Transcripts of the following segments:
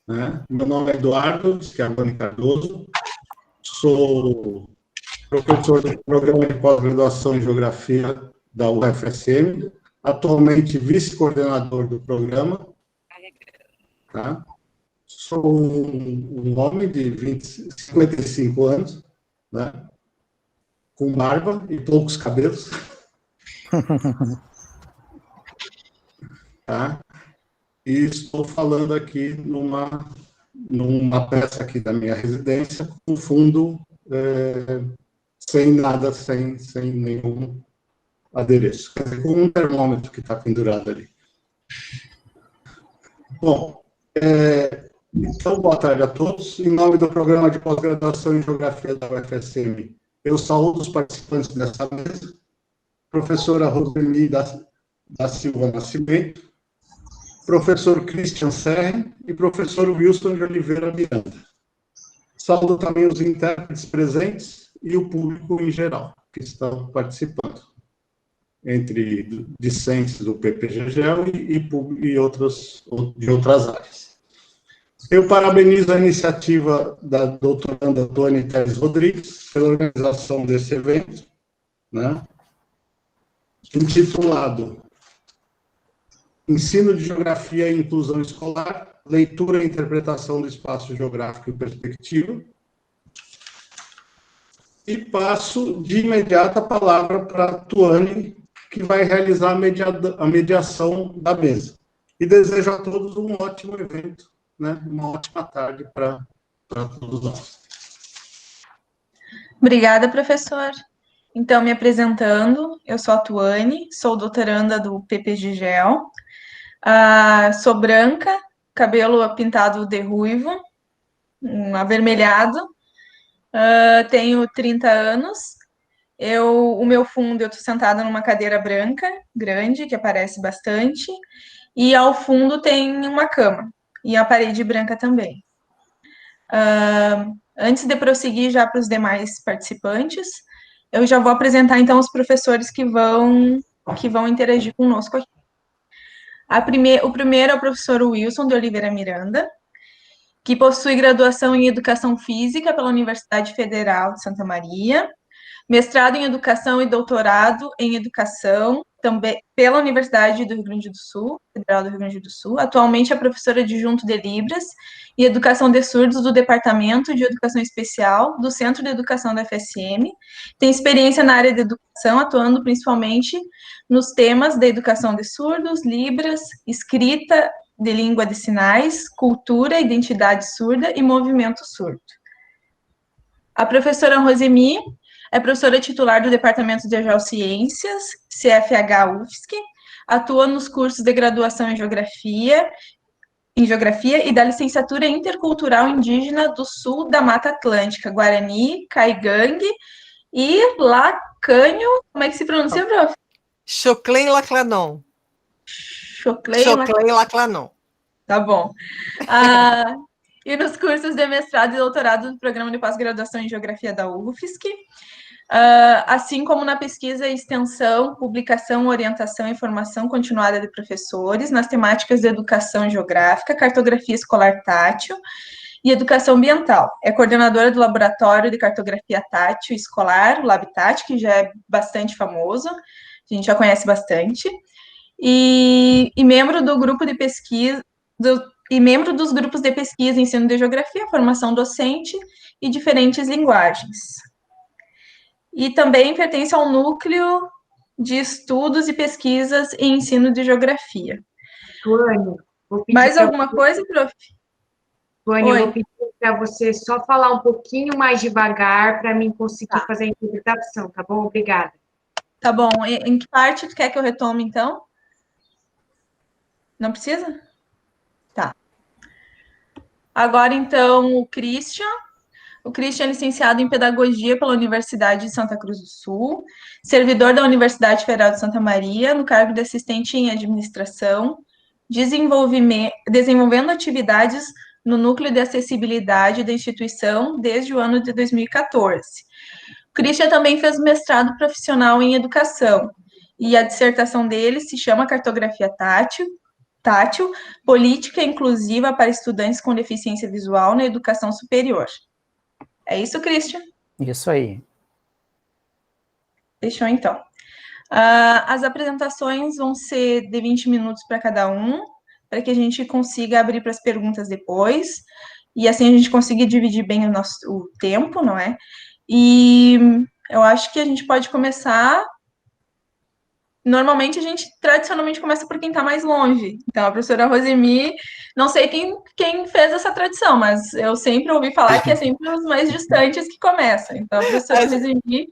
né? Meu nome é Eduardo Schiavone Cardoso, sou professor do programa de pós-graduação em Geografia da UFSM, atualmente vice-coordenador do programa. Tá? Sou um homem de 55 anos, né? Com barba e poucos cabelos. Tá? E estou falando aqui numa peça aqui da minha residência, com fundo sem nada, sem nenhum adereço. Quer dizer, com um termômetro que está pendurado ali. Bom, então, boa tarde a todos. Em nome do Programa de Pós-Graduação em Geografia da UFSM, eu saúdo os participantes dessa mesa, professora Roseli da Silva Nascimento, professor Christian Serra e professor Wilson de Oliveira Miranda. Saúdo também os intérpretes presentes e o público em geral, que estão participando, entre discentes do PPGGEL e outras áreas. Eu parabenizo a iniciativa da doutoranda Tônia Teres Rodrigues pela organização desse evento, né, intitulado Ensino de Geografia e Inclusão Escolar, Leitura e Interpretação do Espaço Geográfico e Perspectiva. E passo de imediato a palavra para a Tuane, que vai realizar a mediação da mesa. E desejo a todos um ótimo evento, né? Uma ótima tarde para todos nós. Obrigada, professor. Então, me apresentando, eu sou a Tuane, sou doutoranda do PPGGEL, sou branca, cabelo pintado de ruivo, avermelhado, tenho 30 anos, o meu fundo, eu estou sentada numa cadeira branca, grande, que aparece bastante, e ao fundo tem uma cama, e a parede branca também. Antes de prosseguir já para os demais participantes, eu já vou apresentar, então, os professores que vão interagir conosco aqui. O primeiro é o professor Wilson de Oliveira Miranda, que possui graduação em Educação Física pela Universidade Federal de Santa Maria, mestrado em Educação e doutorado em Educação, também pela Universidade do Rio Grande do Sul, Federal do Rio Grande do Sul. Atualmente é professora adjunto de Libras e Educação de Surdos do Departamento de Educação Especial do Centro de Educação da FSM. Tem experiência na área de educação, atuando principalmente nos temas da educação de surdos, Libras, escrita de língua de sinais, cultura, identidade surda e movimento surdo. A professora Rosemi é professora titular do Departamento de Geociências, CFH UFSC, atua nos cursos de graduação em Geografia e da licenciatura intercultural indígena do sul da Mata Atlântica, Guarani, Caigangue e Lacanho, como é que se pronuncia, prof? Choclen-Laclanon. Choclen-Laclanon. Tá bom. E nos cursos de mestrado e doutorado do Programa de Pós-Graduação em Geografia da UFSC, assim como na pesquisa, extensão, publicação, orientação e formação continuada de professores nas temáticas de educação geográfica, cartografia escolar tátil e educação ambiental. É coordenadora do Laboratório de Cartografia Tátil Escolar, o LabTat, que já é bastante famoso, a gente já conhece bastante, e membro do grupo de pesquisa, membro dos grupos de pesquisa, ensino de geografia, formação docente e diferentes linguagens. E também pertence ao núcleo de estudos e pesquisas em ensino de geografia. Tuane, mais alguma coisa, prof? Tuane, eu vou pedir para você só falar um pouquinho mais devagar para mim conseguir fazer a interpretação, tá bom? Obrigada. Tá bom. Em que parte tu quer que eu retome, então? Não precisa? Tá. Agora, então, o Christian. O Christian é licenciado em Pedagogia pela Universidade de Santa Cruz do Sul, servidor da Universidade Federal de Santa Maria, no cargo de assistente em administração, desenvolvendo atividades no núcleo de acessibilidade da instituição desde o ano de 2014. O Christian também fez mestrado profissional em educação, e a dissertação dele se chama Cartografia Tátil, tátil, política inclusiva para estudantes com deficiência visual na educação superior. É isso, Christian? Isso aí. Fechou, então. As apresentações vão ser de 20 minutos para cada um, para que a gente consiga abrir para as perguntas depois, e assim a gente consiga dividir bem o tempo, não é? E eu acho que a gente pode começar. Normalmente, tradicionalmente começa por quem está mais longe. Então, a professora Rosemi, não sei quem fez essa tradição, mas eu sempre ouvi falar que é sempre os mais distantes que começam. Então, a professora Rosemi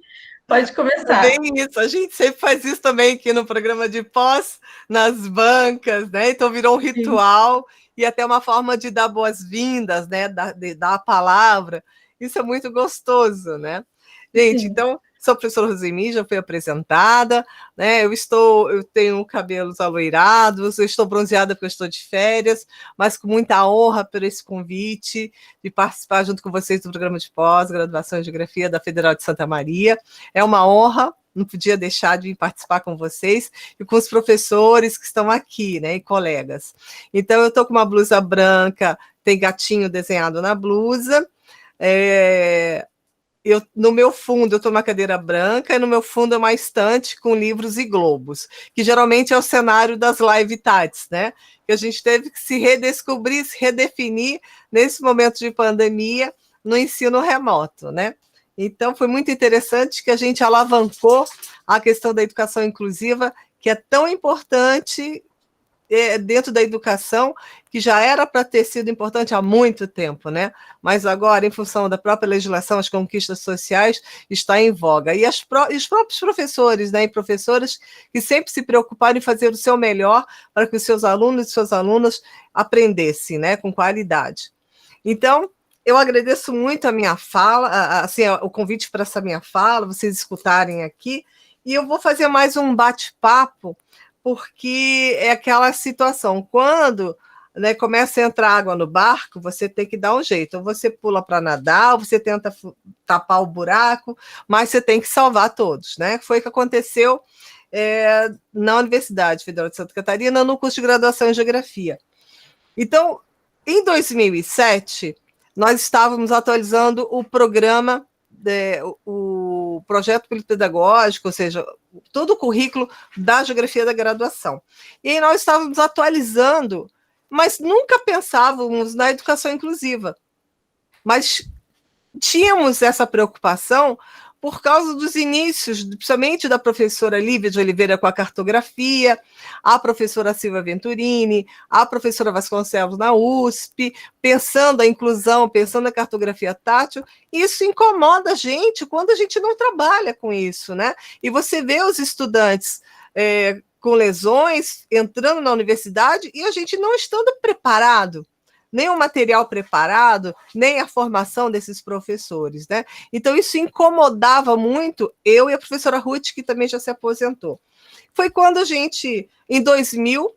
pode começar. É bem isso, a gente sempre faz isso também aqui no programa de pós, nas bancas, né? Então, virou um ritual e até uma forma de dar boas-vindas, né? De dar a palavra. Isso é muito gostoso, né? Gente, então, sou a professora Rosemi, já fui apresentada, né? Eu tenho cabelos aloirados, eu estou bronzeada porque eu estou de férias, mas com muita honra por esse convite de participar junto com vocês do programa de pós-graduação em Geografia da Federal de Santa Maria. É uma honra, não podia deixar de participar com vocês e com os professores que estão aqui, né? E colegas. Então, eu estou com uma blusa branca, tem gatinho desenhado na blusa, no meu fundo, eu estou numa cadeira branca, e no meu fundo é uma estante com livros e globos, que geralmente é o cenário das live Tats, né? Que a gente teve que se redescobrir, se redefinir nesse momento de pandemia no ensino remoto, né? Então, foi muito interessante que a gente alavancou a questão da educação inclusiva, que é tão importante dentro da educação, que já era para ter sido importante há muito tempo, né? Mas agora, em função da própria legislação, as conquistas sociais, está em voga. E os próprios professores, né, e professoras que sempre se preocuparam em fazer o seu melhor para que os seus alunos e suas alunas aprendessem, né, com qualidade. Então, eu agradeço muito a minha fala, assim, o convite para essa minha fala, vocês escutarem aqui, e eu vou fazer mais um bate-papo, porque é aquela situação, quando, né, começa a entrar água no barco, você tem que dar um jeito, ou você pula para nadar, ou você tenta tapar o buraco, mas você tem que salvar todos, né? Foi o que aconteceu na Universidade Federal de Santa Catarina, no curso de graduação em Geografia. Então, em 2007, nós estávamos atualizando o programa, o projeto pedagógico, ou seja, todo o currículo da Geografia da graduação. E aí nós estávamos atualizando, mas nunca pensávamos na educação inclusiva. Mas tínhamos essa preocupação por causa dos inícios, principalmente da professora Lívia de Oliveira com a cartografia, a professora Silvia Venturini, a professora Vasconcelos na USP, pensando a inclusão, pensando a cartografia tátil. Isso incomoda a gente quando a gente não trabalha com isso, né? E você vê os estudantes com lesões entrando na universidade e a gente não estando preparado, nem o material preparado, nem a formação desses professores, né? Então, isso incomodava muito eu e a professora Ruth, que também já se aposentou. Foi quando a gente, em 2000,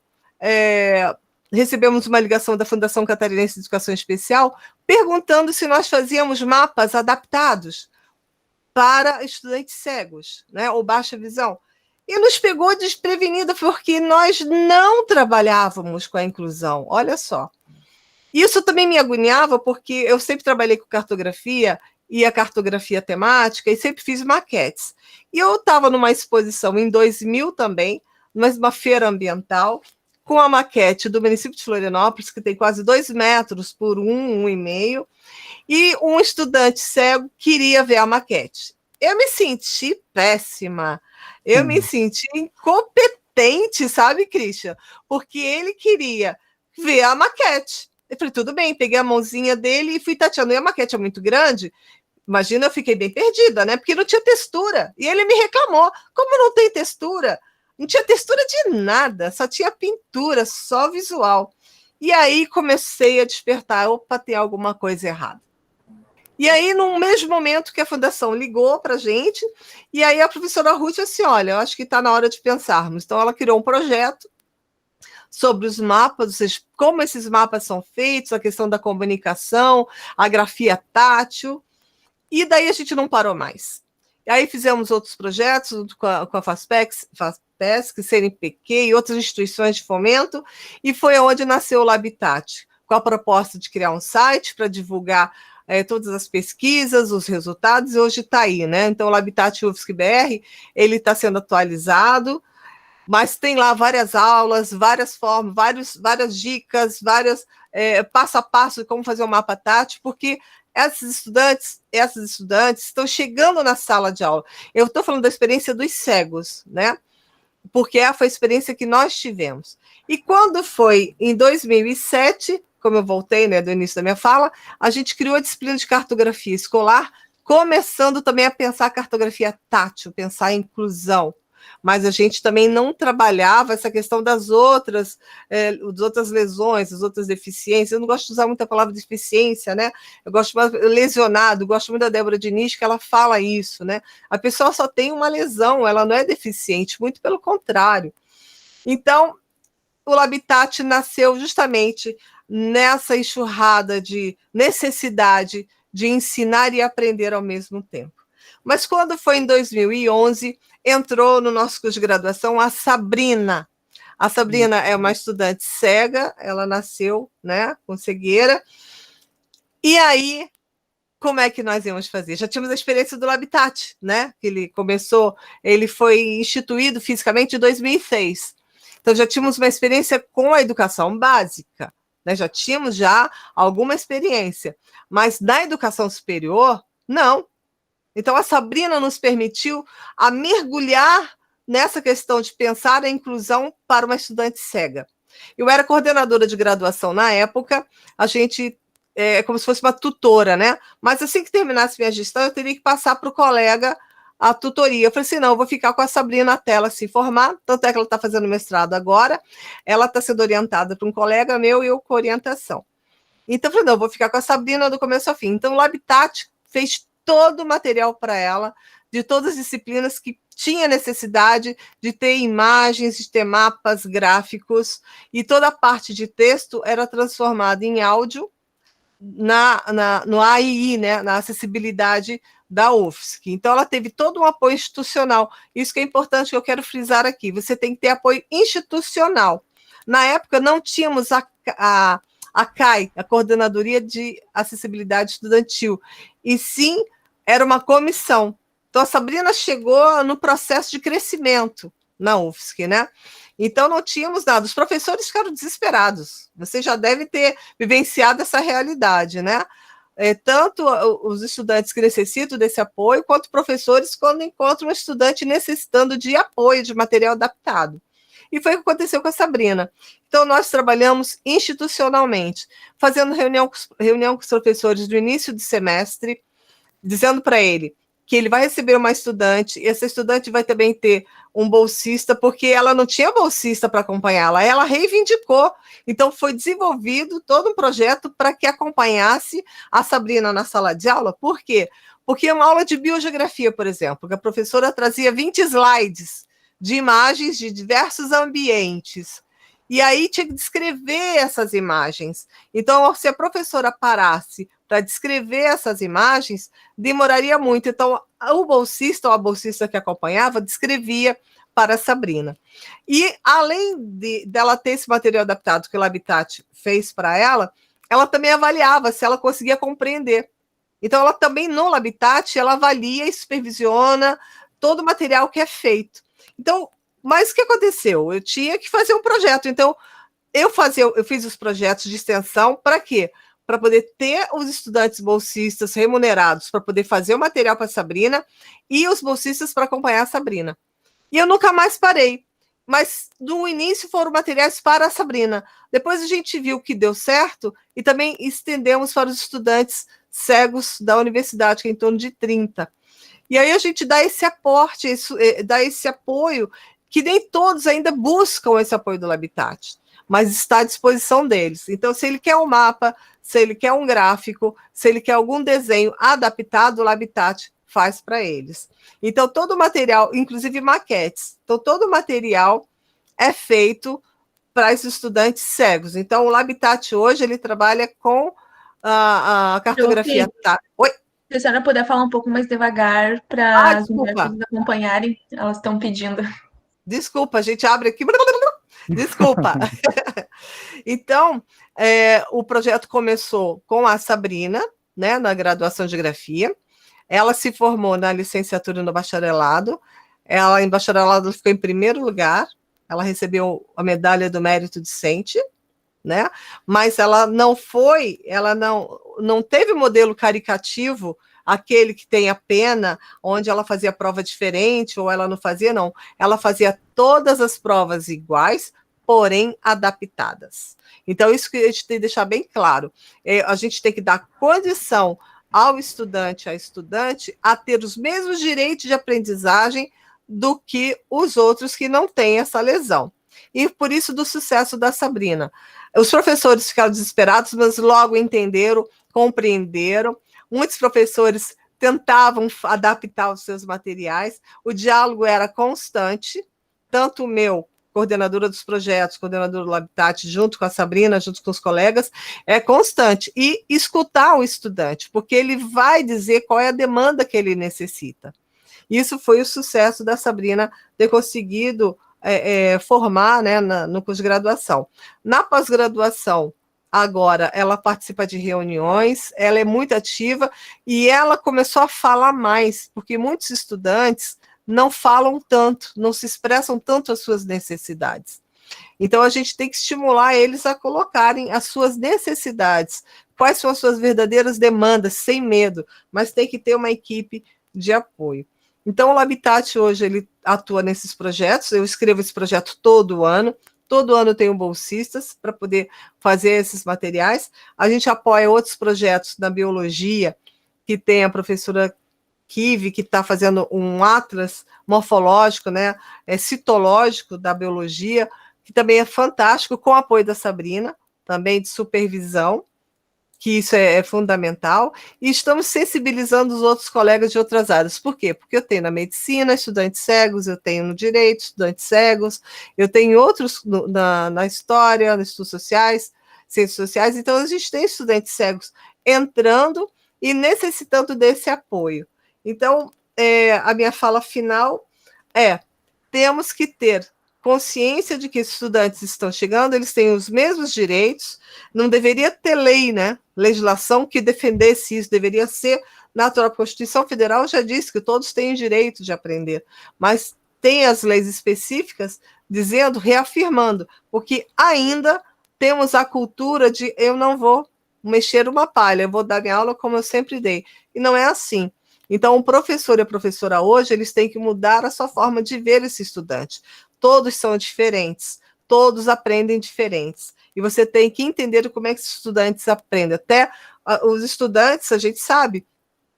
recebemos uma ligação da Fundação Catarinense de Educação Especial, perguntando se nós fazíamos mapas adaptados para estudantes cegos, né, ou baixa visão. E nos pegou desprevenida, porque nós não trabalhávamos com a inclusão, olha só. Isso também me agoniava, porque eu sempre trabalhei com cartografia e a cartografia temática, e sempre fiz maquetes. E eu estava numa exposição em 2000 também, numa feira ambiental, com a maquete do município de Florianópolis, que tem quase 2 metros por 1,5, e um estudante cego queria ver a maquete. Eu me senti péssima, eu me senti incompetente, sabe, Christian? Porque ele queria ver a maquete. Eu falei, tudo bem, peguei a mãozinha dele e fui tateando. E a maquete é muito grande, imagina, eu fiquei bem perdida, né? Porque não tinha textura. E ele me reclamou, como não tem textura? Não tinha textura de nada, só tinha pintura, só visual. E aí comecei a despertar, opa, tem alguma coisa errada. E aí, no mesmo momento que a Fundação ligou para a gente, e aí a professora Ruth disse assim, olha, eu acho que está na hora de pensarmos. Então, ela criou um projeto sobre os mapas, ou seja, como esses mapas são feitos, a questão da comunicação, a grafia tátil, e daí a gente não parou mais. E aí fizemos outros projetos junto com a FASPEX FAPESC, CNPq e outras instituições de fomento, e foi onde nasceu o Labitat, com a proposta de criar um site para divulgar todas as pesquisas, os resultados, e hoje está aí, né? Então, o Labitat UFSC-BR, ele está sendo atualizado, mas tem lá várias aulas, várias formas, várias dicas, passo a passo de como fazer um mapa tátil, porque essas estudantes estão chegando na sala de aula. Eu estou falando da experiência dos cegos, né? Porque foi a experiência que nós tivemos. E quando foi em 2007, como eu voltei, né, do início da minha fala, a gente criou a disciplina de cartografia escolar, começando também a pensar a cartografia tátil, pensar a inclusão. Mas a gente também não trabalhava essa questão das outras lesões, das outras deficiências. Eu não gosto de usar muito a palavra deficiência, né? Eu gosto mais lesionado, gosto muito da Débora Diniz, que ela fala isso, né? A pessoa só tem uma lesão, ela não é deficiente, muito pelo contrário. Então, o Labitat nasceu justamente nessa enxurrada de necessidade de ensinar e aprender ao mesmo tempo. Mas quando foi em 2011, entrou no nosso curso de graduação a Sabrina. A Sabrina é uma estudante cega, ela nasceu, né, com cegueira. E aí, como é que nós íamos fazer? Já tínhamos a experiência do Labitat, né? Ele foi instituído fisicamente em 2006. Então, já tínhamos uma experiência com a educação básica, né? Já tínhamos alguma experiência. Mas na educação superior, não. Então, a Sabrina nos permitiu a mergulhar nessa questão de pensar a inclusão para uma estudante cega. Eu era coordenadora de graduação na época, a gente como se fosse uma tutora, né? Mas assim que terminasse minha gestão, eu teria que passar para o colega a tutoria. Eu falei assim, não, eu vou ficar com a Sabrina até ela se formar, tanto é que ela está fazendo mestrado agora, ela está sendo orientada por um colega meu e eu com orientação. Então, eu falei, não, eu vou ficar com a Sabrina do começo ao fim. Então, o Labitat fez todo o material para ela, de todas as disciplinas que tinha necessidade de ter imagens, de ter mapas gráficos, e toda a parte de texto era transformada em áudio no AII, né, na acessibilidade da UFSC. Então, ela teve todo um apoio institucional. Isso que é importante, que eu quero frisar aqui. Você tem que ter apoio institucional. Na época, não tínhamos a CAI, a Coordenadoria de Acessibilidade Estudantil, e sim, era uma comissão. Então, a Sabrina chegou no processo de crescimento na UFSC, né? Então, não tínhamos nada. Os professores ficaram desesperados. Você já deve ter vivenciado essa realidade, né? Tanto os estudantes que necessitam desse apoio, quanto professores quando encontram um estudante necessitando de apoio, de material adaptado. E foi o que aconteceu com a Sabrina. Então, nós trabalhamos institucionalmente, fazendo reunião com os professores do início do semestre, dizendo para ele que ele vai receber uma estudante, e essa estudante vai também ter um bolsista, porque ela não tinha bolsista para acompanhá-la, ela reivindicou. Então, foi desenvolvido todo um projeto para que acompanhasse a Sabrina na sala de aula. Por quê? Porque uma aula de biogeografia, por exemplo, que a professora trazia 20 slides de imagens de diversos ambientes, e aí tinha que descrever essas imagens. Então, se a professora parasse para descrever essas imagens, demoraria muito. Então, o bolsista ou a bolsista que acompanhava descrevia para a Sabrina. E, além dela ter esse material adaptado que o Labitat fez para ela também avaliava se ela conseguia compreender. Então, ela também, no Labitat, ela avalia e supervisiona todo o material que é feito. Então, mas o que aconteceu? Eu tinha que fazer um projeto. Então, eu fiz os projetos de extensão para quê? Para poder ter os estudantes bolsistas remunerados, para poder fazer o material para a Sabrina, e os bolsistas para acompanhar a Sabrina. E eu nunca mais parei. Mas, no início, foram materiais para a Sabrina. Depois a gente viu que deu certo e também estendemos para os estudantes cegos da universidade, que é em torno de 30. E aí a gente dá esse aporte, dá esse apoio, que nem todos ainda buscam esse apoio do Labitat, mas está à disposição deles. Então, se ele quer um mapa, se ele quer um gráfico, se ele quer algum desenho adaptado, o Labitat faz para eles. Então, todo o material, inclusive maquetes, então todo o material é feito para esses estudantes cegos. Então, o Labitat hoje, ele trabalha com a cartografia. Oi? Se a senhora puder falar um pouco mais devagar para as mulheres acompanharem, elas estão pedindo. Desculpa, a gente abre aqui. Desculpa. Então, o projeto começou com a Sabrina, né, na graduação de Geografia. Ela se formou na licenciatura e no bacharelado. Ela, em bacharelado, ficou em primeiro lugar. Ela recebeu a medalha do mérito discente, né? Mas ela não teve modelo caricativo, aquele que tem a pena, onde ela fazia prova diferente ou ela não fazia, não. Ela fazia todas as provas iguais, porém adaptadas. Então, isso que a gente tem que deixar bem claro. A gente tem que dar condição ao estudante, à estudante, a ter os mesmos direitos de aprendizagem do que os outros que não têm essa lesão. E por isso do sucesso da Sabrina. Os professores ficaram desesperados, mas logo entenderam, compreenderam. Muitos professores tentavam adaptar os seus materiais, o diálogo era constante, tanto o meu, coordenadora dos projetos, coordenadora do Habitat, junto com a Sabrina, junto com os colegas, é constante. E escutar o estudante, porque ele vai dizer qual é a demanda que ele necessita. Isso foi o sucesso da Sabrina ter conseguido formar, né, no curso de graduação. Na pós-graduação, agora, ela participa de reuniões, ela é muito ativa e ela começou a falar mais, porque muitos estudantes não falam tanto, não se expressam tanto as suas necessidades. Então, a gente tem que estimular eles a colocarem as suas necessidades, quais são as suas verdadeiras demandas, sem medo, mas tem que ter uma equipe de apoio. Então, o Habitat hoje, ele atua nesses projetos, eu escrevo esse projeto todo ano tenho bolsistas para poder fazer esses materiais. A gente apoia outros projetos na biologia, que tem a professora Kive, que está fazendo um atlas morfológico, né, citológico da biologia, que também é fantástico, com o apoio da Sabrina, também de supervisão, que isso é fundamental, e estamos sensibilizando os outros colegas de outras áreas. Por quê? Porque eu tenho na medicina estudantes cegos, eu tenho no direito estudantes cegos, eu tenho outros na história, nos estudos sociais, ciências sociais, então a gente tem estudantes cegos entrando e necessitando desse apoio. Então, a minha fala final temos que ter consciência de que os estudantes estão chegando, eles têm os mesmos direitos, não deveria ter lei, né? Legislação que defendesse isso, deveria ser natural. A Constituição Federal já disse que todos têm direito de aprender, mas tem as leis específicas dizendo, reafirmando, porque ainda temos a cultura de eu não vou mexer uma palha, eu vou dar minha aula como eu sempre dei. E não é assim. Então, o professor e a professora hoje, eles têm que mudar a sua forma de ver esse estudante. Todos são diferentes, todos aprendem diferentes. E você tem que entender como é que os estudantes aprendem. Até os estudantes, a gente sabe,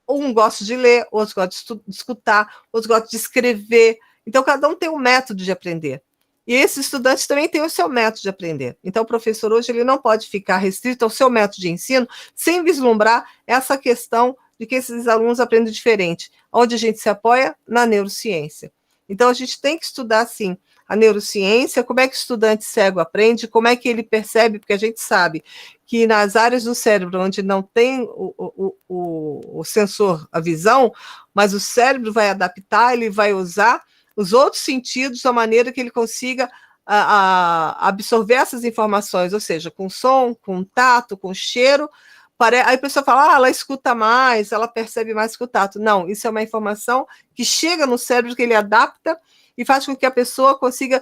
um gosta de ler, outros gostam de escutar, outros gostam de escrever. Então, cada um tem um método de aprender. E esses estudantes também têm o seu método de aprender. Então, o professor hoje ele não pode ficar restrito ao seu método de ensino sem vislumbrar essa questão de que esses alunos aprendem diferente. Onde a gente se apoia? Na neurociência. Então, a gente tem que estudar, sim, a neurociência, como é que o estudante cego aprende, como é que ele percebe, porque a gente sabe que nas áreas do cérebro onde não tem o sensor, a visão, mas o cérebro vai adaptar, ele vai usar os outros sentidos da maneira que ele consiga absorver essas informações, ou seja, com som, com tato, com cheiro. Aí a pessoa fala, ela escuta mais, ela percebe mais que o tato. Não, isso é uma informação que chega no cérebro, que ele adapta e faz com que a pessoa consiga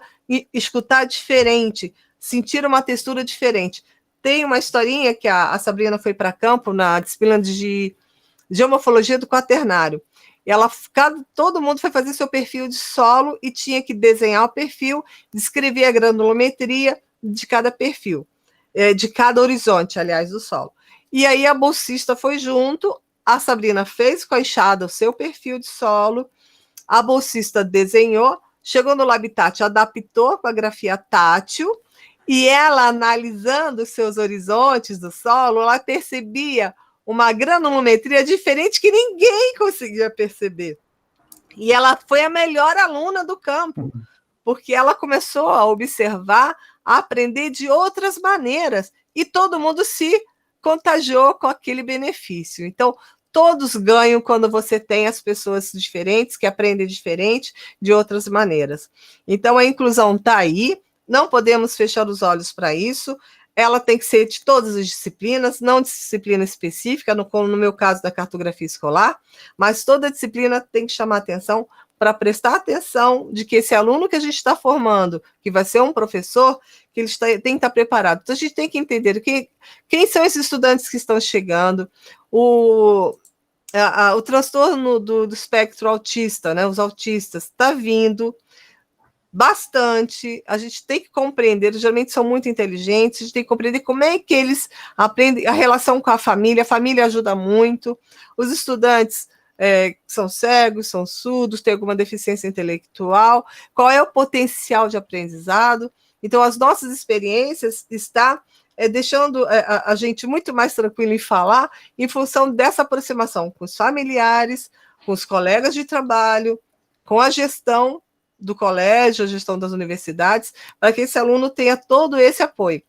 escutar diferente, sentir uma textura diferente. Tem uma historinha que a Sabrina foi para campo na disciplina de geomorfologia do quaternário. E todo mundo foi fazer seu perfil de solo e tinha que desenhar o perfil, descrever a granulometria de cada perfil, de cada horizonte, aliás, do solo. E aí a bolsista foi junto, a Sabrina fez com a enxada o seu perfil de solo, a bolsista desenhou, chegou no Habitat, adaptou com a grafia tátil, e ela, analisando os seus horizontes do solo, ela percebia uma granulometria diferente que ninguém conseguia perceber. E ela foi a melhor aluna do campo, porque ela começou a observar, a aprender de outras maneiras, e todo mundo se contagiou com aquele benefício. Então, todos ganham quando você tem as pessoas diferentes, que aprendem diferente, de outras maneiras. Então, a inclusão está aí, não podemos fechar os olhos para isso, ela tem que ser de todas as disciplinas, não disciplina específica, como no meu caso da cartografia escolar, mas toda disciplina tem que chamar atenção para prestar atenção de que esse aluno que a gente está formando, que vai ser um professor, que ele tem que estar preparado. Então, a gente tem que entender quem são esses estudantes que estão chegando, o transtorno do espectro autista, né, os autistas, está vindo bastante, a gente tem que compreender, geralmente são muito inteligentes, a gente tem que compreender como é que eles aprendem a relação com a família ajuda muito, os estudantes são cegos, são surdos, têm alguma deficiência intelectual, qual é o potencial de aprendizado. Então, as nossas experiências estão deixando a gente muito mais tranquilo em falar em função dessa aproximação com os familiares, com os colegas de trabalho, com a gestão do colégio, a gestão das universidades, para que esse aluno tenha todo esse apoio.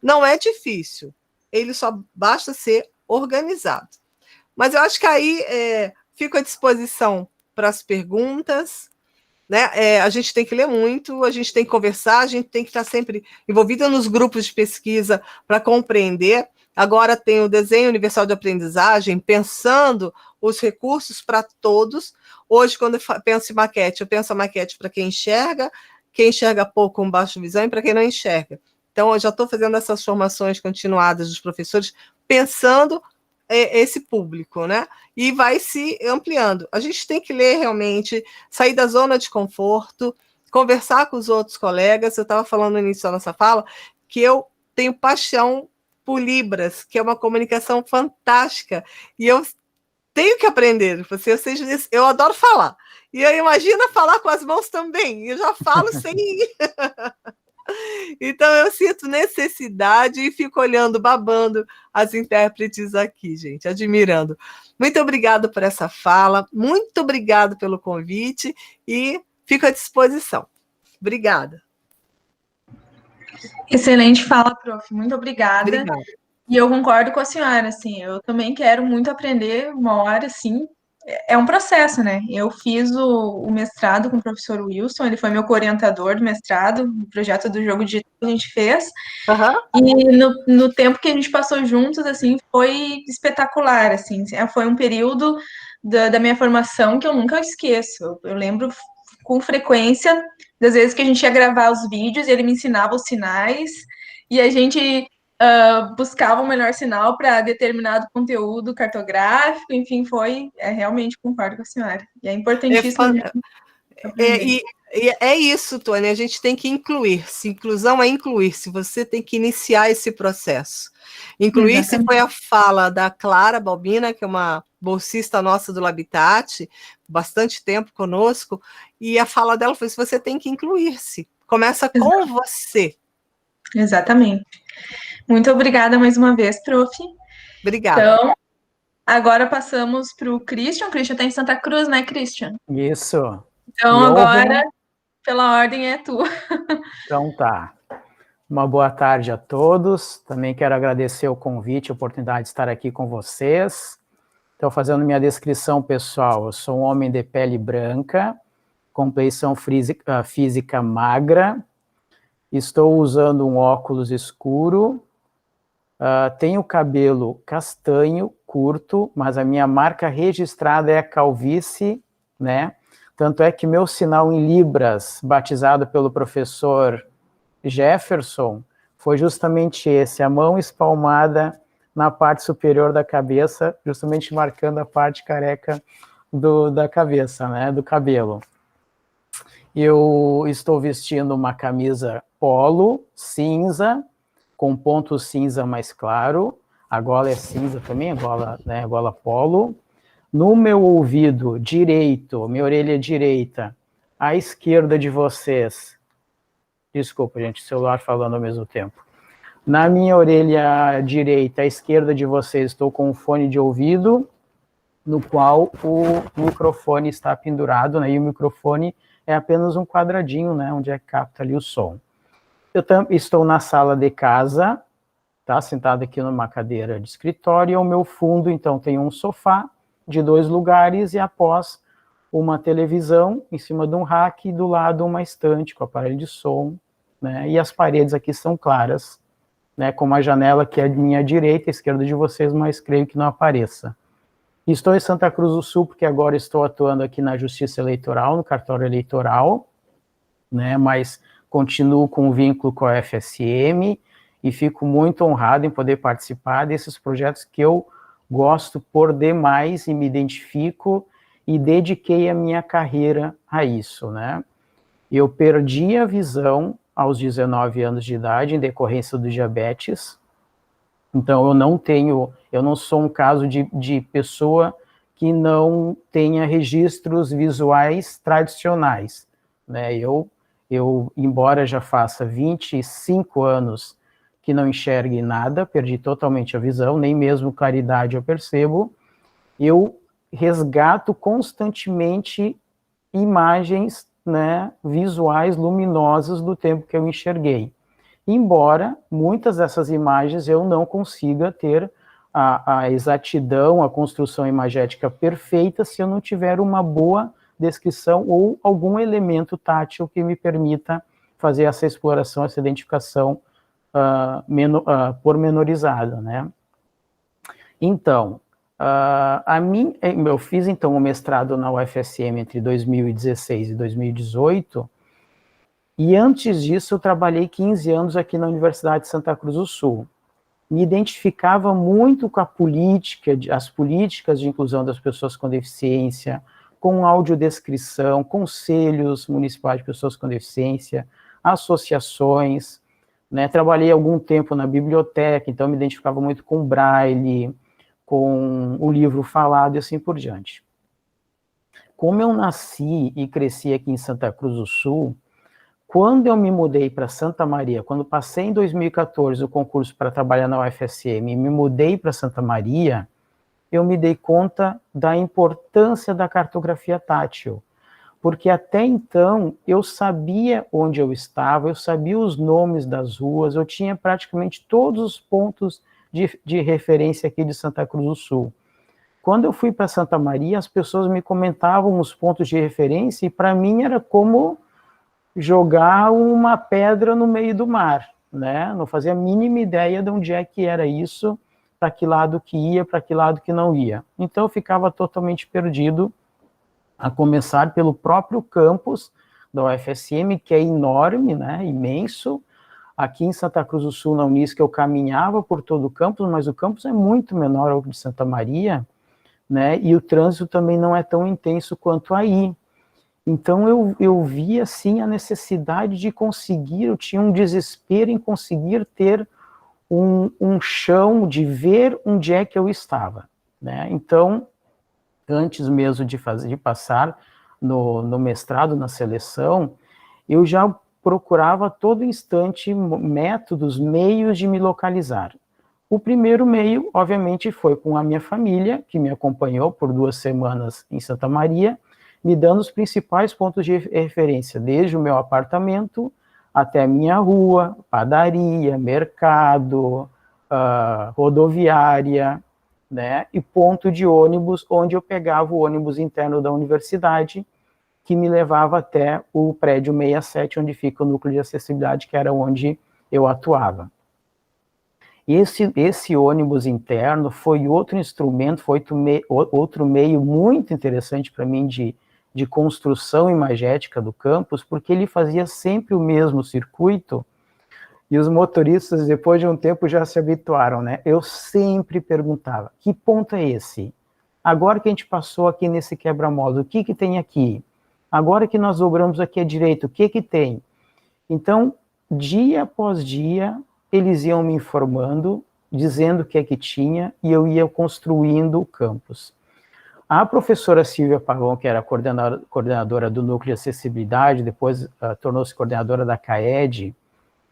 Não é difícil, ele só basta ser organizado. Mas eu acho que aí fico à disposição para as perguntas, né? A gente tem que ler muito, a gente tem que conversar, a gente tem que estar sempre envolvida nos grupos de pesquisa para compreender. Agora tem o Desenho Universal de Aprendizagem, pensando os recursos para todos. Hoje, quando eu penso em maquete, eu penso a maquete para quem enxerga pouco com baixa visão e para quem não enxerga. Então, eu já estou fazendo essas formações continuadas dos professores, pensando esse público, né? E vai se ampliando. A gente tem que ler realmente, sair da zona de conforto, conversar com os outros colegas. Eu estava falando no início da nossa fala que eu tenho paixão por Libras, que é uma comunicação fantástica, e eu tenho que aprender, eu adoro falar, e eu imagino falar com as mãos também, eu já falo sem... Então eu sinto necessidade e fico olhando, babando as intérpretes aqui, gente, admirando. Muito obrigado por essa fala, muito obrigado pelo convite, e fico à disposição. Obrigada. Excelente fala, prof. Muito obrigada. Obrigada. E eu concordo com a senhora, assim, eu também quero muito aprender uma hora, assim, é um processo, né? Eu fiz o mestrado com o professor Wilson, ele foi meu co-orientador do mestrado, o projeto do jogo digital que a gente fez, e no tempo que a gente passou juntos, assim, foi espetacular, assim, foi um período da minha formação que eu nunca esqueço. Eu lembro com frequência das vezes que a gente ia gravar os vídeos e ele me ensinava os sinais, e a gente buscava o melhor sinal para determinado conteúdo cartográfico, enfim, realmente concordo com a senhora. E é importantíssimo. É isso, Tônia, a gente tem que incluir-se. Inclusão é incluir-se, você tem que iniciar esse processo. Incluir-se foi a fala da Clara Balbina, que é uma bolsista nossa do Labitat, bastante tempo conosco, e a fala dela foi: você tem que incluir-se, começa com você. Exatamente. Muito obrigada mais uma vez, prof. Obrigada. Então, agora passamos para o Christian. O Christian está em Santa Cruz, né, Christian? Isso. Então, agora, pela ordem, é tu. Então tá. Uma boa tarde a todos. Também quero agradecer o convite, a oportunidade de estar aqui com vocês. Estou fazendo minha descrição pessoal. Eu sou um homem de pele branca, complexão física magra. Estou usando um óculos escuro. Tenho cabelo castanho, curto, mas a minha marca registrada é a calvície, né? Tanto é que meu sinal em Libras, batizado pelo professor Jefferson, foi justamente esse, a mão espalmada na parte superior da cabeça, justamente marcando a parte careca da cabeça, né, do cabelo. Eu estou vestindo uma camisa polo, cinza, com ponto cinza mais claro, a gola é cinza também, a gola polo. No meu ouvido direito, minha orelha direita, à esquerda de vocês, desculpa, gente, o celular falando ao mesmo tempo. Na minha orelha direita, à esquerda de vocês, estou com um fone de ouvido, no qual o microfone está pendurado, né? E o microfone é apenas um quadradinho, né? Onde capta ali o som. Eu estou na sala de casa, tá? Sentado aqui numa cadeira de escritório, e ao meu fundo, então, tem um sofá de 2 lugares e após uma televisão em cima de um rack e do lado uma estante com aparelho de som, né? E as paredes aqui são claras, né? Com uma janela que é à minha direita, à esquerda de vocês, mas creio que não apareça. Estou em Santa Cruz do Sul porque agora estou atuando aqui na Justiça Eleitoral, no cartório eleitoral, né? Mas continuo com um vínculo com a FSM e fico muito honrado em poder participar desses projetos que eu gosto por demais e me identifico e dediquei a minha carreira a isso, né? Eu perdi a visão aos 19 anos de idade em decorrência do diabetes, então eu não sou um caso de pessoa que não tenha registros visuais tradicionais, né? Eu, embora já faça 25 anos que não enxergue nada, perdi totalmente a visão, nem mesmo claridade eu percebo, eu resgato constantemente imagens, né, visuais luminosas do tempo que eu enxerguei. Embora muitas dessas imagens eu não consiga ter a exatidão, a construção imagética perfeita se eu não tiver uma boa descrição ou algum elemento tátil que me permita fazer essa exploração, essa identificação pormenorizada, né? Então, eu fiz então um mestrado na UFSM entre 2016 e 2018, e antes disso eu trabalhei 15 anos aqui na Universidade de Santa Cruz do Sul. Me identificava muito com a política, as políticas de inclusão das pessoas com deficiência, com audiodescrição, conselhos municipais de pessoas com deficiência, associações, né? Trabalhei algum tempo na biblioteca, então me identificava muito com Braille, com o livro falado e assim por diante. Como eu nasci e cresci aqui em Santa Cruz do Sul, quando eu me mudei para Santa Maria, quando passei em 2014 o concurso para trabalhar na UFSM e me mudei para Santa Maria, eu me dei conta da importância da cartografia tátil, porque até então eu sabia onde eu estava, eu sabia os nomes das ruas, eu tinha praticamente todos os pontos de referência aqui de Santa Cruz do Sul. Quando eu fui para Santa Maria, as pessoas me comentavam os pontos de referência e para mim era como jogar uma pedra no meio do mar, né? Não fazia a mínima ideia de onde é que era isso, para que lado que ia, para que lado que não ia. Então eu ficava totalmente perdido, a começar pelo próprio campus da UFSM, que é enorme, né? Imenso. Aqui em Santa Cruz do Sul, na Unisc, eu caminhava por todo o campus, mas o campus é muito menor ao de Santa Maria, né? E o trânsito também não é tão intenso quanto aí. Então eu via, assim, a necessidade de conseguir, eu tinha um desespero em conseguir ter um chão, de ver onde é que eu estava, né? Então, antes mesmo de passar no mestrado, na seleção, eu já procurava a todo instante métodos, meios de me localizar. O primeiro meio, obviamente, foi com a minha família, que me acompanhou por 2 semanas em Santa Maria, me dando os principais pontos de referência, desde o meu apartamento até a minha rua, padaria, mercado, rodoviária, né, e ponto de ônibus, onde eu pegava o ônibus interno da universidade, que me levava até o prédio 67, onde fica o núcleo de acessibilidade, que era onde eu atuava. Esse ônibus interno foi outro instrumento, foi outro meio muito interessante para mim de construção imagética do campus, porque ele fazia sempre o mesmo circuito, e os motoristas, depois de um tempo, já se habituaram, né? Eu sempre perguntava, que ponto é esse? Agora que a gente passou aqui nesse quebra-mola, o que tem aqui? Agora que nós dobramos aqui à direita, o que tem? Então, dia após dia, eles iam me informando, dizendo o que é que tinha, e eu ia construindo o campus. A professora Silvia Pavão, que era coordenadora do Núcleo de Acessibilidade, depois tornou-se coordenadora da CAED,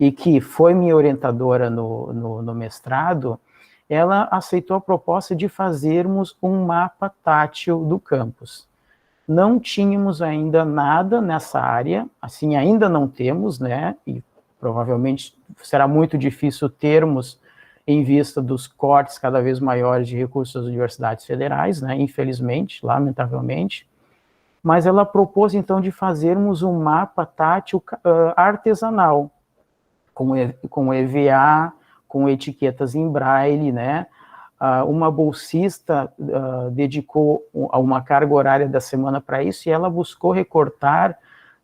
e que foi minha orientadora no mestrado, ela aceitou a proposta de fazermos um mapa tátil do campus. Não tínhamos ainda nada nessa área, assim, ainda não temos, né, e provavelmente será muito difícil termos em vista dos cortes cada vez maiores de recursos das universidades federais, né, infelizmente, lamentavelmente, mas ela propôs, então, de fazermos um mapa tátil artesanal, com EVA, com etiquetas em braille, né. Uma bolsista dedicou uma carga horária da semana para isso, e ela buscou recortar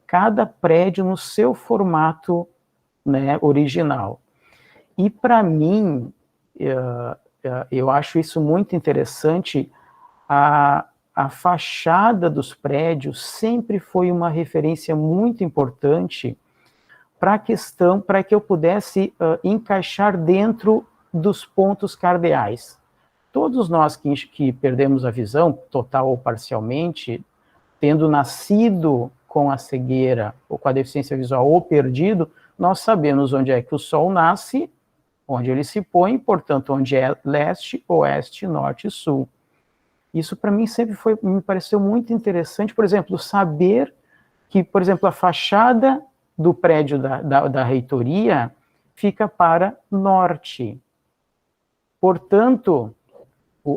cada prédio no seu formato, né, original. E, para mim, eu acho isso muito interessante. A fachada dos prédios sempre foi uma referência muito importante para a questão, para que eu pudesse encaixar dentro dos pontos cardeais. Todos nós que perdemos a visão, total ou parcialmente, tendo nascido com a cegueira ou com a deficiência visual ou perdido, nós sabemos onde é que o sol nasce, onde ele se põe, portanto, onde é leste, oeste, norte e sul. Isso, para mim, sempre me pareceu muito interessante, por exemplo, saber que, por exemplo, a fachada do prédio da reitoria fica para norte. Portanto,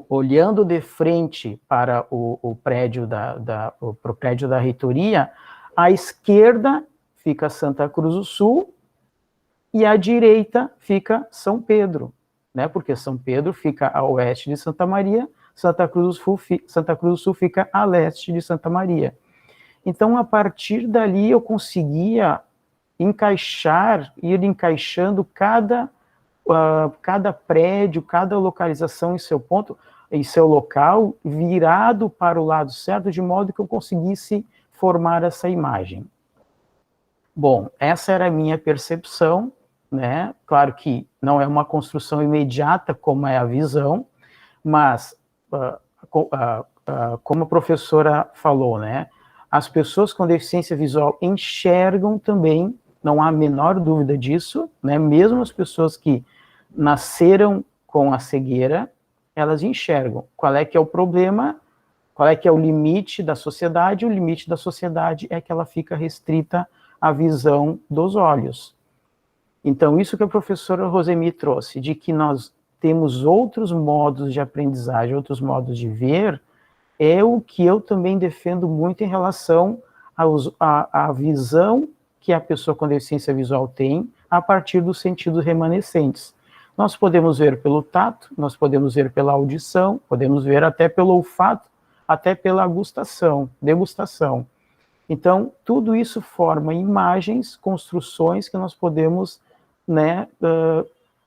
olhando de frente para o prédio da reitoria, à esquerda fica Santa Cruz do Sul e à direita fica São Pedro, né? Porque São Pedro fica a oeste de Santa Maria, Santa Cruz do Sul fica a leste de Santa Maria. Então, a partir dali, eu conseguia ir encaixando cada prédio, cada localização em seu ponto, em seu local, virado para o lado certo, de modo que eu conseguisse formar essa imagem. Bom, essa era a minha percepção, né? Claro que não é uma construção imediata como é a visão, mas, como a professora falou, né? As pessoas com deficiência visual enxergam também, não há a menor dúvida disso, né? Mesmo as pessoas que nasceram com a cegueira, elas enxergam. Qual é que é o problema? Qual é que é o limite da sociedade? O limite da sociedade é que ela fica restrita à visão dos olhos. Então, isso que a professora Rosemi trouxe, de que nós temos outros modos de aprendizagem, outros modos de ver, é o que eu também defendo muito em relação à visão que a pessoa com deficiência visual tem a partir dos sentidos remanescentes. Nós podemos ver pelo tato, nós podemos ver pela audição, podemos ver até pelo olfato, até pela degustação. Então, tudo isso forma imagens, construções que nós podemos, né,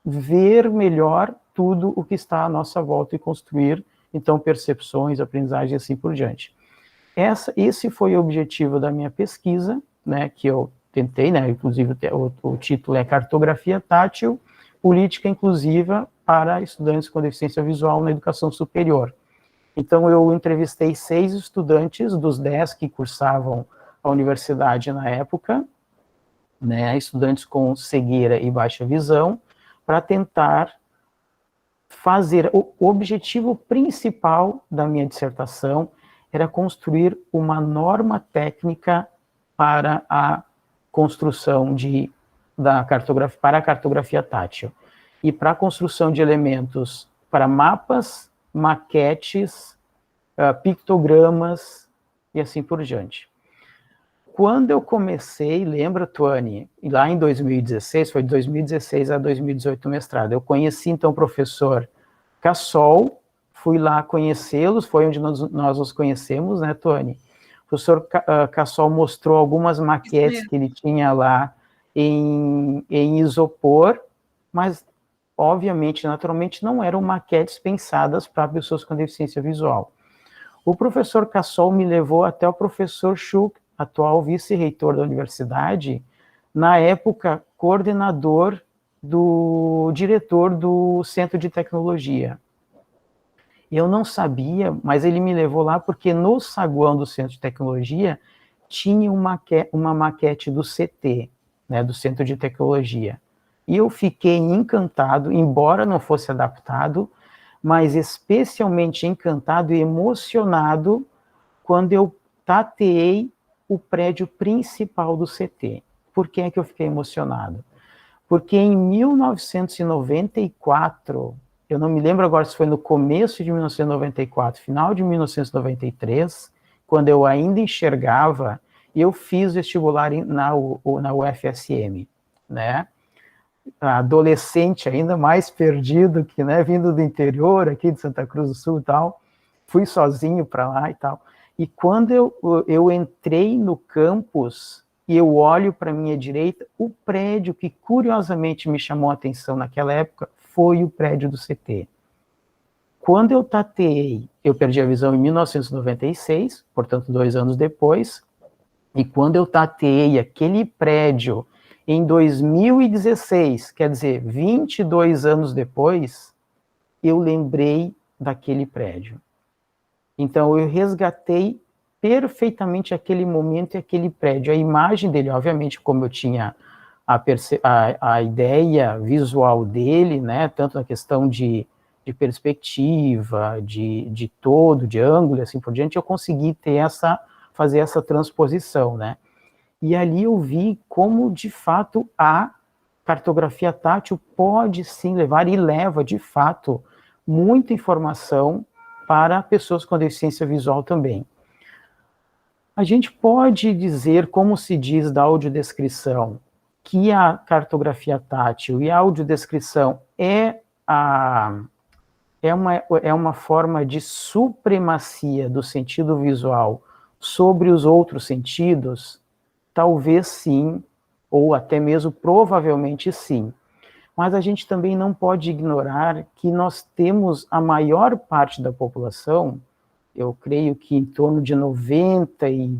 ver melhor tudo o que está à nossa volta e construir, então, percepções, aprendizagem e assim por diante. Esse foi o objetivo da minha pesquisa, né, que eu tentei, né, inclusive o título é Cartografia Tátil, Política Inclusiva para Estudantes com Deficiência Visual na Educação Superior. Então, eu entrevistei 6 estudantes dos 10 que cursavam a universidade na época, né, estudantes com cegueira e baixa visão, para tentar fazer... O objetivo principal da minha dissertação era construir uma norma técnica para a construção para a cartografia tátil, e para a construção de elementos para mapas, maquetes, pictogramas e assim por diante. Quando eu comecei, lembra, Tuane, lá em 2016, foi de 2016 a 2018 o mestrado, eu conheci então o professor Cassol, fui lá conhecê-los, foi onde nós nos conhecemos, né, Tuane? O professor Cassol mostrou algumas maquetes que ele tinha lá em isopor, mas, obviamente, naturalmente, não eram maquetes pensadas para pessoas com deficiência visual. O professor Cassol me levou até o professor Schuch, atual vice-reitor da universidade, na época, diretor do Centro de Tecnologia. Eu não sabia, mas ele me levou lá porque no saguão do Centro de Tecnologia tinha uma maquete do CT, né, do Centro de Tecnologia. E eu fiquei encantado, embora não fosse adaptado, mas especialmente encantado e emocionado quando eu tateei o prédio principal do CT. Por que é que eu fiquei emocionado? porque em 1994, eu não me lembro agora se foi no começo de 1994, final de 1993, quando eu ainda enxergava, eu fiz vestibular na UFSM, né? Adolescente ainda mais perdido, que, né, vindo do interior aqui de Santa Cruz do Sul e tal, fui sozinho para lá e tal. E quando eu entrei no campus e eu olho para a minha direita, o prédio que curiosamente me chamou a atenção naquela época foi o prédio do CT. Quando eu tateei, eu perdi a visão em 1996, portanto 2 anos depois, e quando eu tateei aquele prédio em 2016, quer dizer, 22 anos depois, eu lembrei daquele prédio. Então, eu resgatei perfeitamente aquele momento e aquele prédio. A imagem dele, obviamente, como eu tinha a ideia visual dele, né, tanto na questão de perspectiva, de todo, de ângulo, e assim por diante, eu consegui fazer essa transposição, né. E ali eu vi como, de fato, a cartografia tátil pode sim levar, e leva, de fato, muita informação para pessoas com deficiência visual também. A gente pode dizer, como se diz da audiodescrição, que a cartografia tátil e a audiodescrição é uma forma de supremacia do sentido visual sobre os outros sentidos. Talvez sim, ou até mesmo provavelmente sim. Mas a gente também não pode ignorar que nós temos a maior parte da população, eu creio que em torno de 92%,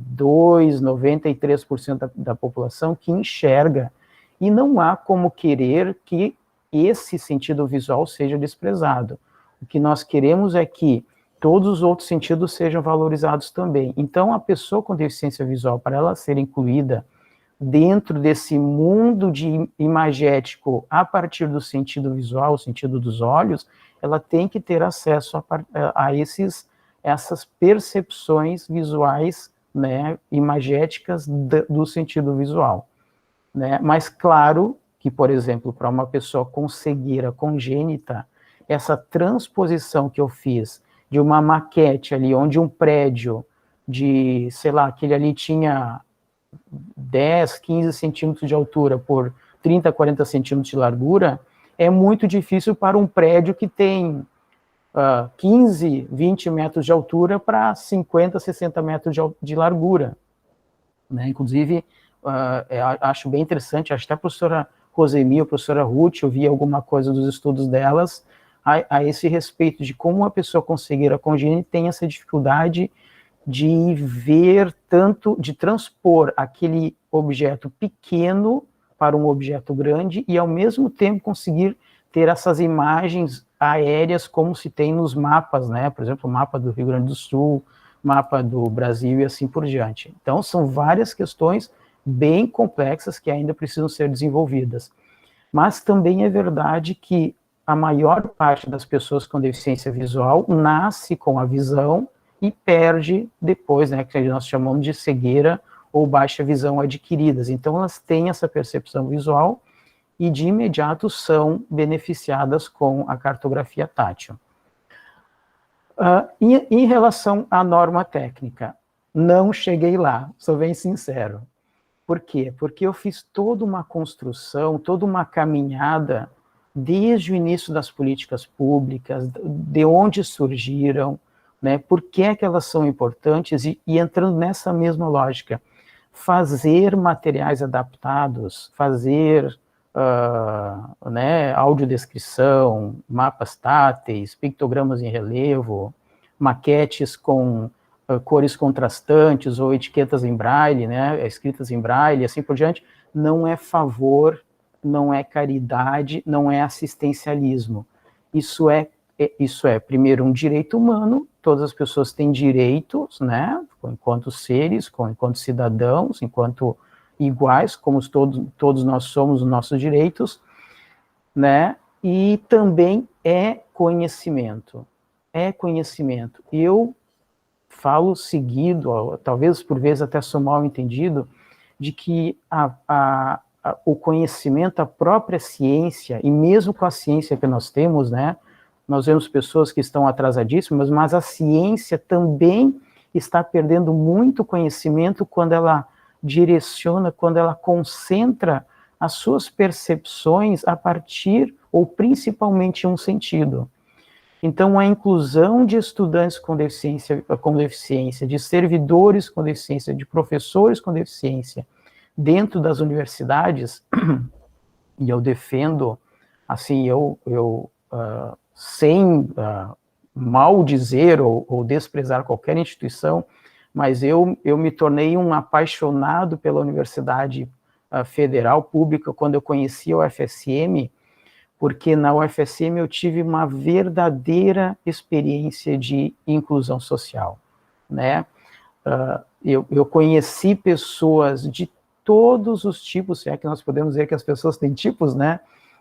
93% da população que enxerga, e não há como querer que esse sentido visual seja desprezado. O que nós queremos é que todos os outros sentidos sejam valorizados também. Então, a pessoa com deficiência visual, para ela ser incluída dentro desse mundo imagético a partir do sentido visual, o sentido dos olhos, ela tem que ter acesso a essas percepções visuais, né, imagéticas do sentido visual, né? Mas claro que, por exemplo, para uma pessoa com cegueira congênita, essa transposição que eu fiz de uma maquete ali, onde um prédio de, sei lá, aquele ali tinha 10, 15 centímetros de altura por 30, 40 centímetros de largura, é muito difícil para um prédio que tem 15, 20 metros de altura para 50, 60 metros de largura, né? Inclusive, acho bem interessante, acho que até a professora Rosemi, a professora Ruth, eu vi alguma coisa dos estudos delas a esse respeito de como uma pessoa com cegueira congênita tem essa dificuldade de ver tanto, de transpor aquele objeto pequeno para um objeto grande e, ao mesmo tempo, conseguir ter essas imagens aéreas como se tem nos mapas, né? Por exemplo, o mapa do Rio Grande do Sul, mapa do Brasil e assim por diante. Então, são várias questões bem complexas que ainda precisam ser desenvolvidas. Mas também é verdade que a maior parte das pessoas com deficiência visual nasce com a visão e perde depois, né, que nós chamamos de cegueira ou baixa visão adquiridas. Então, elas têm essa percepção visual e, de imediato, são beneficiadas com a cartografia tátil. Em relação à norma técnica, não cheguei lá, sou bem sincero. Por quê? Porque eu fiz toda uma construção, toda uma caminhada desde o início das políticas públicas, de onde surgiram, né, por que é que elas são importantes, e entrando nessa mesma lógica, fazer materiais adaptados, fazer né, audiodescrição, mapas táteis, pictogramas em relevo, maquetes com cores contrastantes ou etiquetas em braille, né, escritas em braille, assim por diante, não é favor, não é caridade, não é assistencialismo. Isso é, primeiro, um direito humano, todas as pessoas têm direitos, né, enquanto seres, enquanto cidadãos, enquanto iguais, como todos nós somos os nossos direitos, né, e também é conhecimento. Eu falo seguido, talvez por vezes até sou mal entendido, de que o conhecimento, a própria ciência, e mesmo com a ciência que nós temos, né, nós vemos pessoas que estão atrasadíssimas, mas a ciência também está perdendo muito conhecimento quando ela direciona, quando ela concentra as suas percepções a partir, ou principalmente, em um sentido. Então, a inclusão de estudantes com deficiência, de servidores com deficiência, de professores com deficiência, dentro das universidades, e eu defendo, assim, sem mal dizer ou desprezar qualquer instituição, mas eu me tornei um apaixonado pela Universidade Federal Pública quando eu conheci a UFSM, porque na UFSM eu tive uma verdadeira experiência de inclusão social, né? Eu conheci pessoas de todos os tipos, se é que nós podemos dizer que as pessoas têm tipos, né?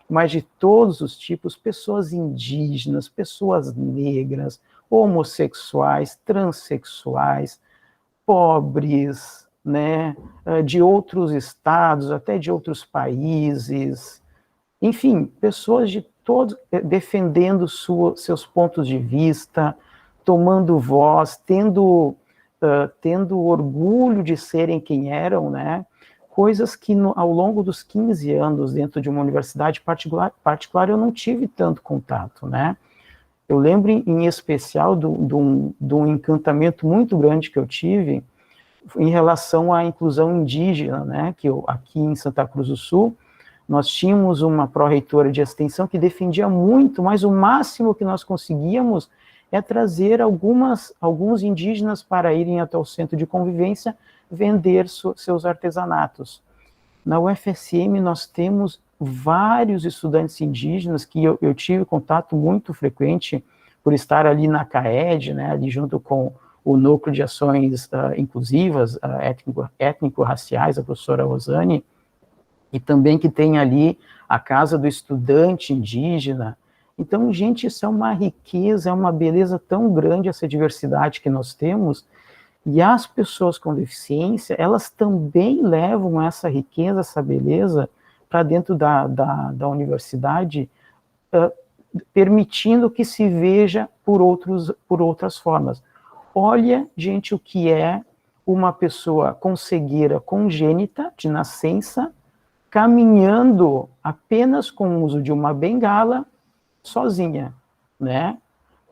Mas de todos os tipos, pessoas indígenas, pessoas negras, homossexuais, transexuais, pobres, né? De outros estados, até de outros países, enfim, pessoas de todos, defendendo seus pontos de vista, tomando voz, tendo orgulho de serem quem eram, né? Coisas que ao longo dos 15 anos dentro de uma universidade particular eu não tive tanto contato, né? Eu lembro em especial de um encantamento muito grande que eu tive em relação à inclusão indígena, né? Que aqui em Santa Cruz do Sul, nós tínhamos uma pró-reitora de extensão que defendia muito, mas o máximo que nós conseguíamos é trazer alguns indígenas para irem até o centro de convivência vender seus artesanatos. Na UFSM nós temos vários estudantes indígenas que eu tive contato muito frequente por estar ali na CAED, né, ali junto com o Núcleo de Ações Inclusivas, Étnico-Raciais, a professora Rosane, e também que tem ali a Casa do Estudante Indígena. Então, gente, isso é uma riqueza, é uma beleza tão grande, essa diversidade que nós temos, e as pessoas com deficiência, elas também levam essa riqueza, essa beleza, para dentro da universidade, permitindo que se veja por outras formas. Olha, gente, o que é uma pessoa com cegueira congênita, de nascença, caminhando apenas com o uso de uma bengala, sozinha, né?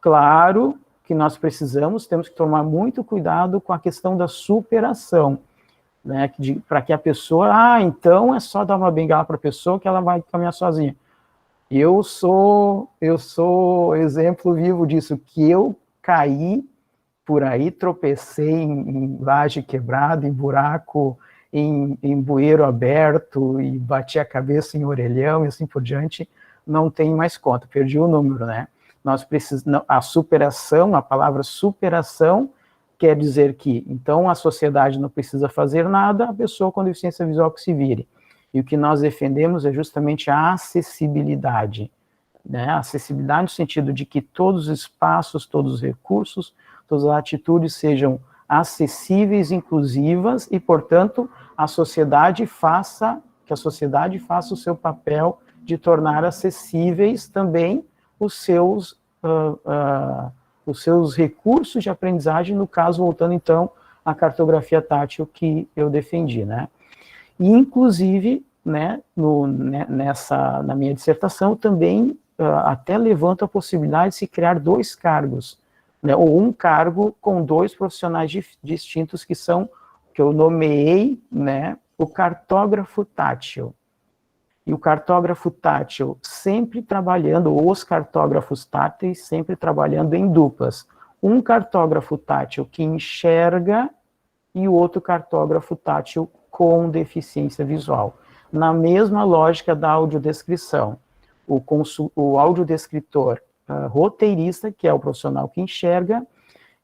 Claro que nós temos que tomar muito cuidado com a questão da superação, né? Para que a pessoa, então é só dar uma bengala para a pessoa que ela vai caminhar sozinha. Eu sou exemplo vivo disso, que eu caí por aí, tropecei em laje quebrada, em buraco, em bueiro aberto, e bati a cabeça em orelhão, e assim por diante, não tem mais conta, perdi o número, né? Nós precisamos, a superação, a palavra superação, quer dizer que, então, a sociedade não precisa fazer nada, a pessoa com deficiência visual que se vire. E o que nós defendemos é justamente a acessibilidade, né? A acessibilidade no sentido de que todos os espaços, todos os recursos, todas as atitudes sejam acessíveis, inclusivas, e, portanto, que a sociedade faça o seu papel de tornar acessíveis também os seus recursos de aprendizagem, no caso, voltando, então, à cartografia tátil que eu defendi, né? E, inclusive, né, na minha dissertação, também até levanto a possibilidade de se criar 2 cargos, né, ou um cargo com 2 profissionais distintos que eu nomeei, né, o cartógrafo tátil. E o cartógrafo tátil sempre trabalhando, os cartógrafos táteis sempre trabalhando em duplas. Um cartógrafo tátil que enxerga e o outro cartógrafo tátil com deficiência visual. Na mesma lógica da audiodescrição. O audiodescritor roteirista, que é o profissional que enxerga,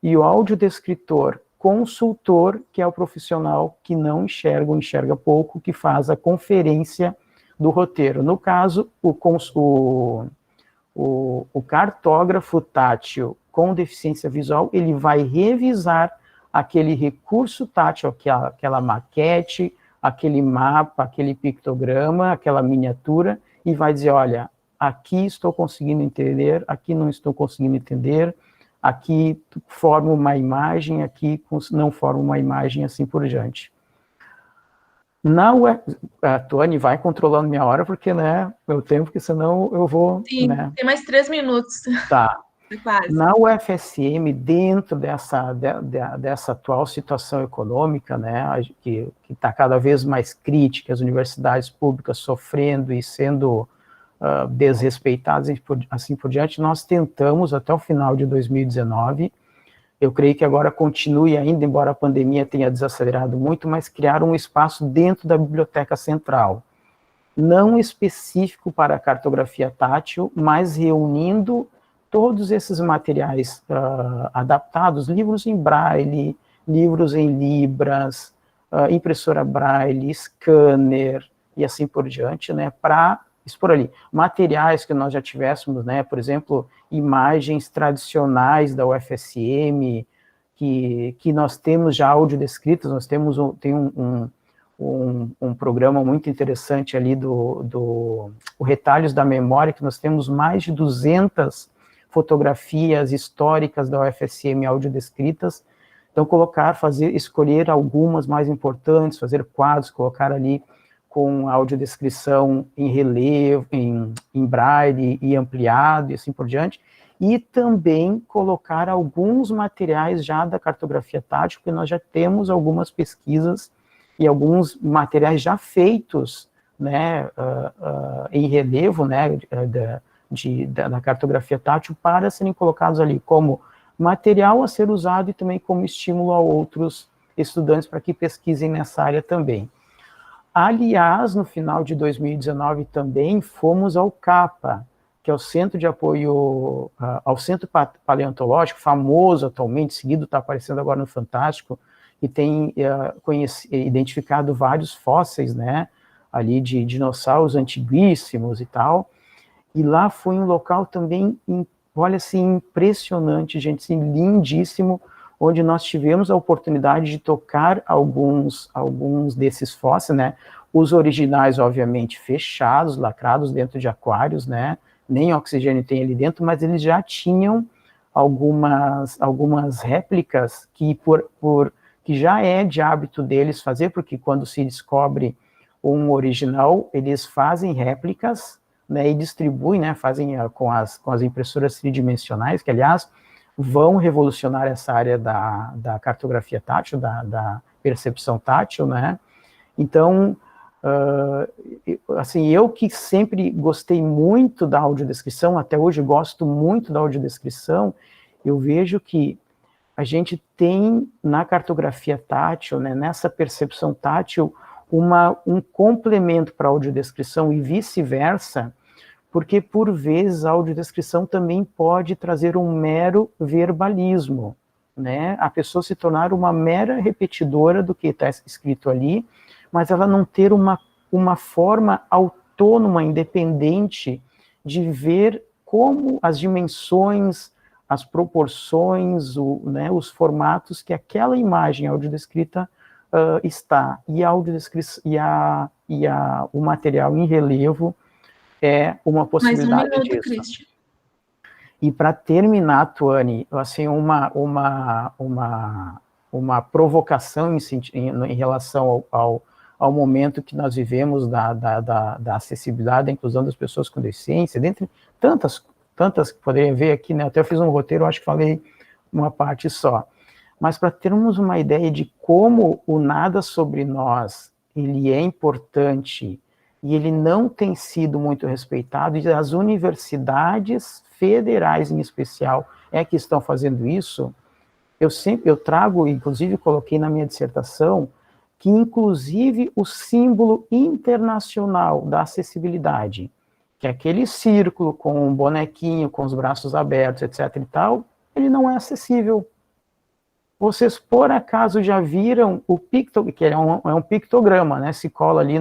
e o audiodescritor consultor, que é o profissional que não enxerga ou enxerga pouco, que faz a conferência do roteiro. No caso, o cartógrafo tátil com deficiência visual, ele vai revisar aquele recurso tátil, aquela maquete, aquele mapa, aquele pictograma, aquela miniatura, e vai dizer, olha, aqui estou conseguindo entender, aqui não estou conseguindo entender, aqui forma uma imagem, aqui não forma uma imagem, assim por diante. A Tuane vai controlando minha hora, porque, né, meu tempo, porque senão eu vou... Sim, né? tem mais 3 minutos. Tá. Quase. Na UFSM, dentro dessa atual situação econômica, né, que está cada vez mais crítica, as universidades públicas sofrendo e sendo desrespeitadas, assim por diante, nós tentamos, até o final de 2019, eu creio que agora continue ainda, embora a pandemia tenha desacelerado muito, mas criar um espaço dentro da Biblioteca Central, não específico para a cartografia tátil, mas reunindo todos esses materiais adaptados, livros em braille, livros em libras, impressora braille, scanner, e assim por diante, né, para expor ali materiais que nós já tivéssemos, né, por exemplo, imagens tradicionais da UFSM, que nós temos já audiodescritas, nós temos um programa muito interessante ali o Retalhos da Memória, que nós temos mais de 200 fotografias históricas da UFSM audiodescritas. Então, escolher algumas mais importantes, fazer quadros, colocar ali com audiodescrição em relevo, em braille e ampliado, e assim por diante, e também colocar alguns materiais já da cartografia tátil, porque nós já temos algumas pesquisas e alguns materiais já feitos, né, em relevo, né, da cartografia tátil, para serem colocados ali como material a ser usado e também como estímulo a outros estudantes para que pesquisem nessa área também. Aliás, no final de 2019 também fomos ao CAPA, que é o Centro de Apoio ao Centro Paleontológico, famoso atualmente, seguido está aparecendo agora no Fantástico, e tem identificado vários fósseis, né, ali de dinossauros antiguíssimos e tal, e lá foi um local também, olha assim, impressionante, gente, assim, lindíssimo, onde nós tivemos a oportunidade de tocar alguns desses fósseis, né, os originais, obviamente, fechados, lacrados dentro de aquários, né, nem oxigênio tem ali dentro, mas eles já tinham algumas réplicas que que já é de hábito deles fazer, porque quando se descobre um original, eles fazem réplicas, né, e distribuem, né, fazem com as impressoras tridimensionais, que, aliás, vão revolucionar essa área da cartografia tátil, da percepção tátil, né, então, assim, eu que sempre gostei muito da audiodescrição, até hoje gosto muito da audiodescrição, eu vejo que a gente tem na cartografia tátil, né, nessa percepção tátil, um complemento para a audiodescrição e vice-versa, porque, por vezes, a audiodescrição também pode trazer um mero verbalismo, né? A pessoa se tornar uma mera repetidora do que está escrito ali, mas ela não ter uma forma autônoma, independente, de ver como as dimensões, as proporções, né, os formatos que aquela imagem audiodescrita está, e o material em relevo é uma possibilidade Mais um minuto, disso. Christian. E para terminar, Tuane, assim, uma provocação em relação ao momento que nós vivemos da acessibilidade, da inclusão das pessoas com deficiência, dentre tantas que poderiam ver aqui, né? Até eu fiz um roteiro, acho que falei uma parte só. Mas para termos uma ideia de como o Nada Sobre Nós, ele é importante e ele não tem sido muito respeitado, e as universidades federais, em especial, que estão fazendo isso, eu trago, inclusive coloquei na minha dissertação, que inclusive o símbolo internacional da acessibilidade, que é aquele círculo com um bonequinho, com os braços abertos, etc. e tal, ele não é acessível. Vocês, por acaso, já viram o pictograma, que é um pictograma, né? Se cola ali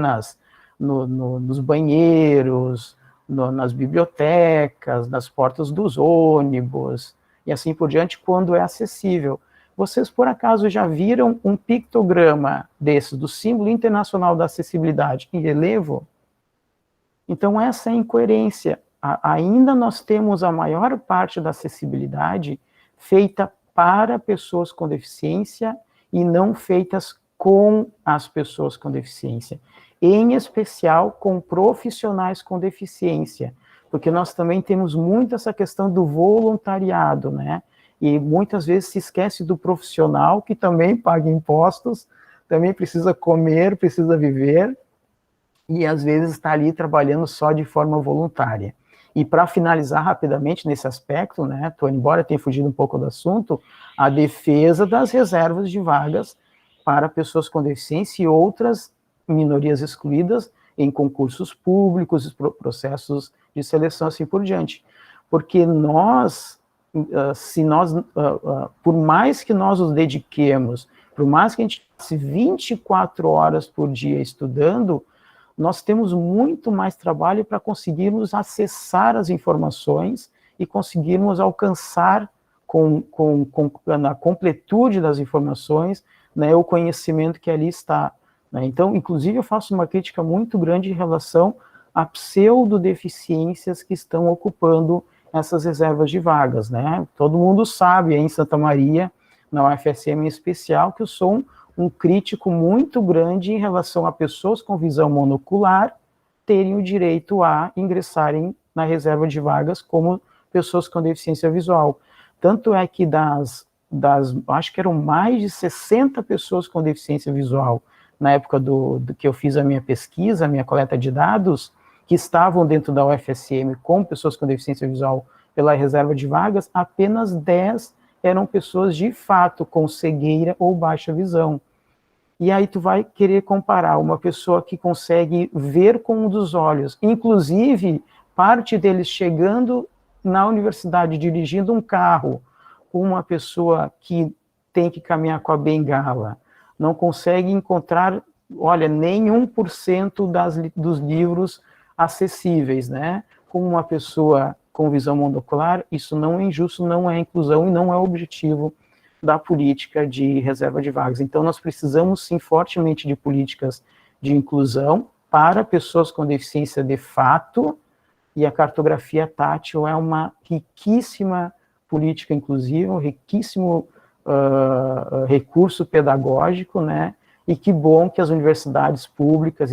nos banheiros, nas bibliotecas, nas portas dos ônibus, e assim por diante, quando é acessível. Vocês, por acaso, já viram um pictograma desse, do símbolo internacional da acessibilidade, em relevo? Então, essa é a incoerência. Ainda nós temos a maior parte da acessibilidade feita para pessoas com deficiência e não feitas com as pessoas com deficiência, em especial com profissionais com deficiência, porque nós também temos muito essa questão do voluntariado, né? E muitas vezes se esquece do profissional que também paga impostos, também precisa comer, precisa viver, e às vezes está ali trabalhando só de forma voluntária. E para finalizar rapidamente nesse aspecto, né, embora tenha fugido um pouco do assunto, a defesa das reservas de vagas para pessoas com deficiência e outras minorias excluídas em concursos públicos, processos de seleção, assim por diante. Porque nós, por mais que nós nos dediquemos, por mais que a gente passe 24 horas por dia estudando, nós temos muito mais trabalho para conseguirmos acessar as informações e conseguirmos alcançar, na completude das informações, né, o conhecimento que ali está. Né? Então, inclusive, eu faço uma crítica muito grande em relação a pseudodeficiências que estão ocupando essas reservas de vagas. Né? Todo mundo sabe, em Santa Maria, na UFSM em especial, que eu sou um crítico muito grande em relação a pessoas com visão monocular terem o direito a ingressarem na reserva de vagas como pessoas com deficiência visual. Tanto é que acho que eram mais de 60 pessoas com deficiência visual, na época do que eu fiz a minha pesquisa, a minha coleta de dados, que estavam dentro da UFSM com pessoas com deficiência visual pela reserva de vagas, apenas 10 eram pessoas de fato com cegueira ou baixa visão. E aí tu vai querer comparar uma pessoa que consegue ver com um dos olhos, inclusive parte deles chegando na universidade dirigindo um carro, com uma pessoa que tem que caminhar com a bengala, não consegue encontrar, olha, nem 1% dos livros acessíveis, né? Com uma pessoa com visão monocular, isso não é injusto, não é inclusão e não é objetivo da política de reserva de vagas. Então, nós precisamos, sim, fortemente de políticas de inclusão para pessoas com deficiência de fato, e a cartografia tátil é uma riquíssima política inclusiva, um riquíssimo recurso pedagógico, né? E que bom que as universidades públicas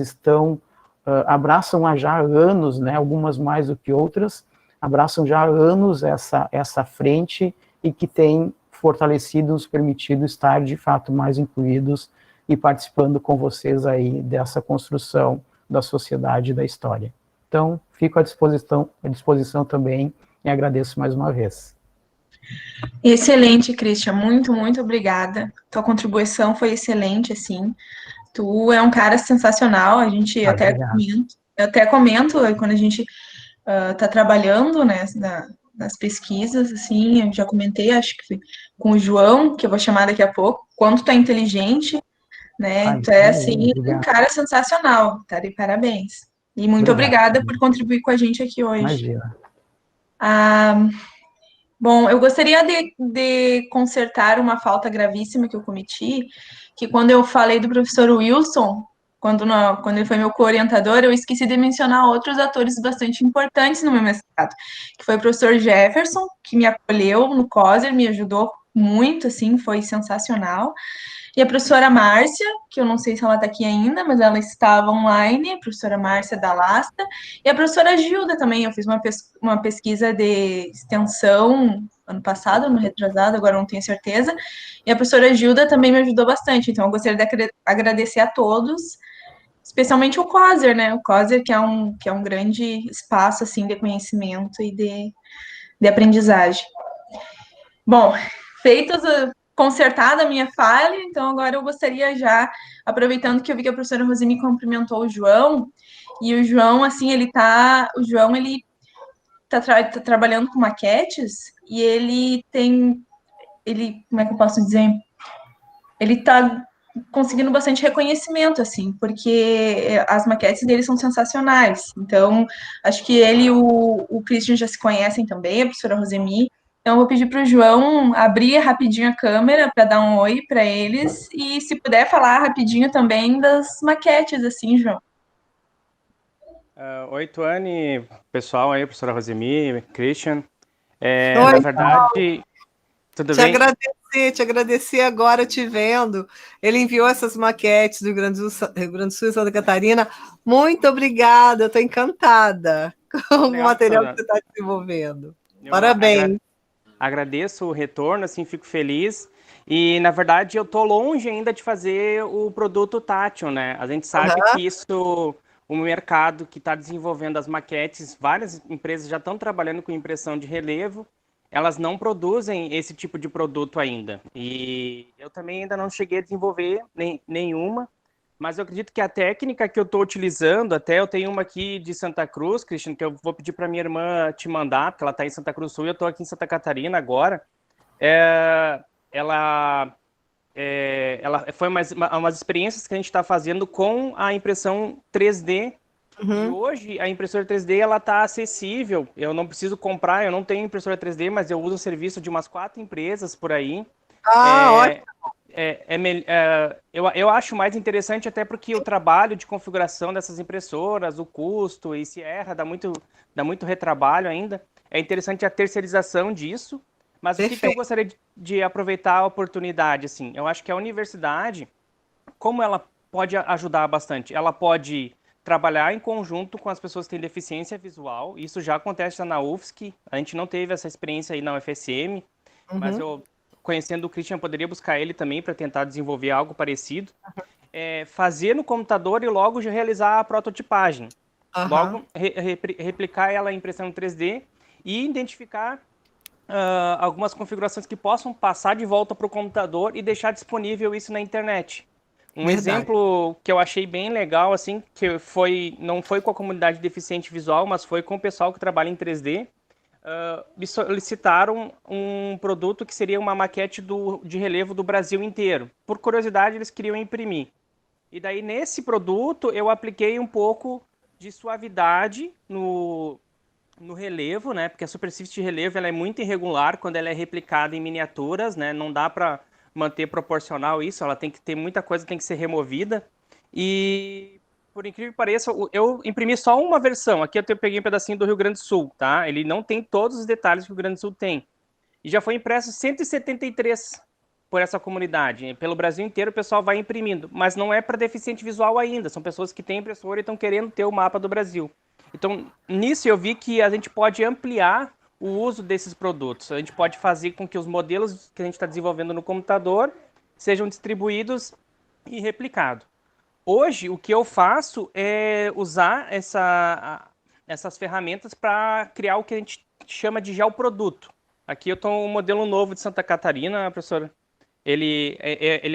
abraçam há já anos, né? Algumas mais do que outras, abraçam já há anos essa frente e que tem fortalecido, nos permitido estar, de fato, mais incluídos e participando com vocês aí dessa construção da sociedade e da história. Então, fico à disposição também e agradeço mais uma vez. Excelente, Christian. Muito, muito obrigada. Tua contribuição foi excelente, assim. Tu é um cara sensacional, eu até comento quando a gente está trabalhando, né, nas pesquisas, assim, eu já comentei, acho que com o João, que eu vou chamar daqui a pouco, quanto tu é inteligente, né, tu é, assim, um cara sensacional, tá de parabéns. E muito obrigada por contribuir com a gente aqui hoje. Imagina. Bom, eu gostaria de consertar uma falta gravíssima que eu cometi, que quando eu falei do professor Wilson, quando ele foi meu co-orientador, eu esqueci de mencionar outros atores bastante importantes no meu mestrado, que foi o professor Jefferson, que me acolheu no COSER, me ajudou muito, assim, foi sensacional. E a professora Márcia, que eu não sei se ela está aqui ainda, mas ela estava online, a professora Márcia da Lasta, e a professora Gilda também, eu fiz uma pesquisa de extensão ano passado, ano retrasado, agora não tenho certeza, e a professora Gilda também me ajudou bastante, então eu gostaria de agradecer a todos, especialmente o COSER, né, o COSER que é um grande espaço, assim, de conhecimento e de aprendizagem. Bom, consertada a minha falha, então agora eu gostaria já, aproveitando que eu vi que a professora Rosine cumprimentou o João, e o João, assim, ele tá trabalhando com maquetes, e como é que eu posso dizer? Ele tá conseguindo bastante reconhecimento, assim, porque as maquetes dele são sensacionais, então, acho que ele e o Christian já se conhecem também, a professora Rosemi, Então, eu vou pedir para o João abrir rapidinho a câmera para dar um oi para eles e, se puder, falar rapidinho também das maquetes, assim, João. Oi, Tuane, pessoal aí, professora Rosemi, Christian. Oi, Na verdade, tudo bem? Te agradecer agora te vendo. Ele enviou essas maquetes do Rio Grande do Sul e Santa Catarina. Muito obrigada, eu estou encantada com o material que você está desenvolvendo. Parabéns. Agradeço o retorno, assim, fico feliz. E, na verdade, eu estou longe ainda de fazer o produto tátil, né? A gente sabe que isso, o mercado que está desenvolvendo as maquetes, várias empresas já estão trabalhando com impressão de relevo, elas não produzem esse tipo de produto ainda. E eu também ainda não cheguei a desenvolver nenhuma, mas eu acredito que a técnica que eu estou utilizando, até eu tenho uma aqui de Santa Cruz, Christian, que eu vou pedir para minha irmã te mandar, porque ela está em Santa Cruz do Sul e eu estou aqui em Santa Catarina agora. Ela foi umas experiências que a gente está fazendo com a impressão 3D. E hoje a impressora 3D ela está acessível. Eu não preciso comprar, eu não tenho impressora 3D, mas eu uso o serviço de umas 4 empresas por aí. Ótimo. Eu acho mais interessante até porque o trabalho de configuração dessas impressoras, o custo, e se erra, dá muito retrabalho ainda. É interessante a terceirização disso. Mas o que eu gostaria de aproveitar a oportunidade, assim? Eu acho que a universidade, como ela pode ajudar bastante? Ela pode trabalhar em conjunto com as pessoas que têm deficiência visual. Isso já acontece na UFSC. A gente não teve essa experiência aí na UFSM, mas eu, conhecendo o Christian, poderia buscar ele também para tentar desenvolver algo parecido. Fazer no computador e logo realizar a prototipagem. Logo replicar ela em impressão 3D e identificar algumas configurações que possam passar de volta para o computador e deixar disponível isso na internet. Exemplo que eu achei bem legal, assim, que não foi com a comunidade deficiente visual, mas foi com o pessoal que trabalha em 3D, me solicitaram um produto que seria uma maquete de relevo do Brasil inteiro. Por curiosidade, eles queriam imprimir. E daí, nesse produto, eu apliquei um pouco de suavidade no relevo, né? Porque a superfície de relevo ela é muito irregular quando ela é replicada em miniaturas, né? Não dá para manter proporcional isso, ela tem que ter muita coisa que tem que ser removida. E, por incrível que pareça, eu imprimi só uma versão. Aqui eu peguei um pedacinho do Rio Grande do Sul, tá? Ele não tem todos os detalhes que o Rio Grande do Sul tem. E já foi impresso 173 por essa comunidade. Pelo Brasil inteiro o pessoal vai imprimindo, mas não é para deficiente visual ainda. São pessoas que têm impressora e estão querendo ter o mapa do Brasil. Então, nisso eu vi que a gente pode ampliar o uso desses produtos. A gente pode fazer com que os modelos que a gente está desenvolvendo no computador sejam distribuídos e replicados. Hoje, o que eu faço é usar essas ferramentas para criar o que a gente chama de geoproduto. Aqui eu estou um modelo novo de Santa Catarina, professora. Ele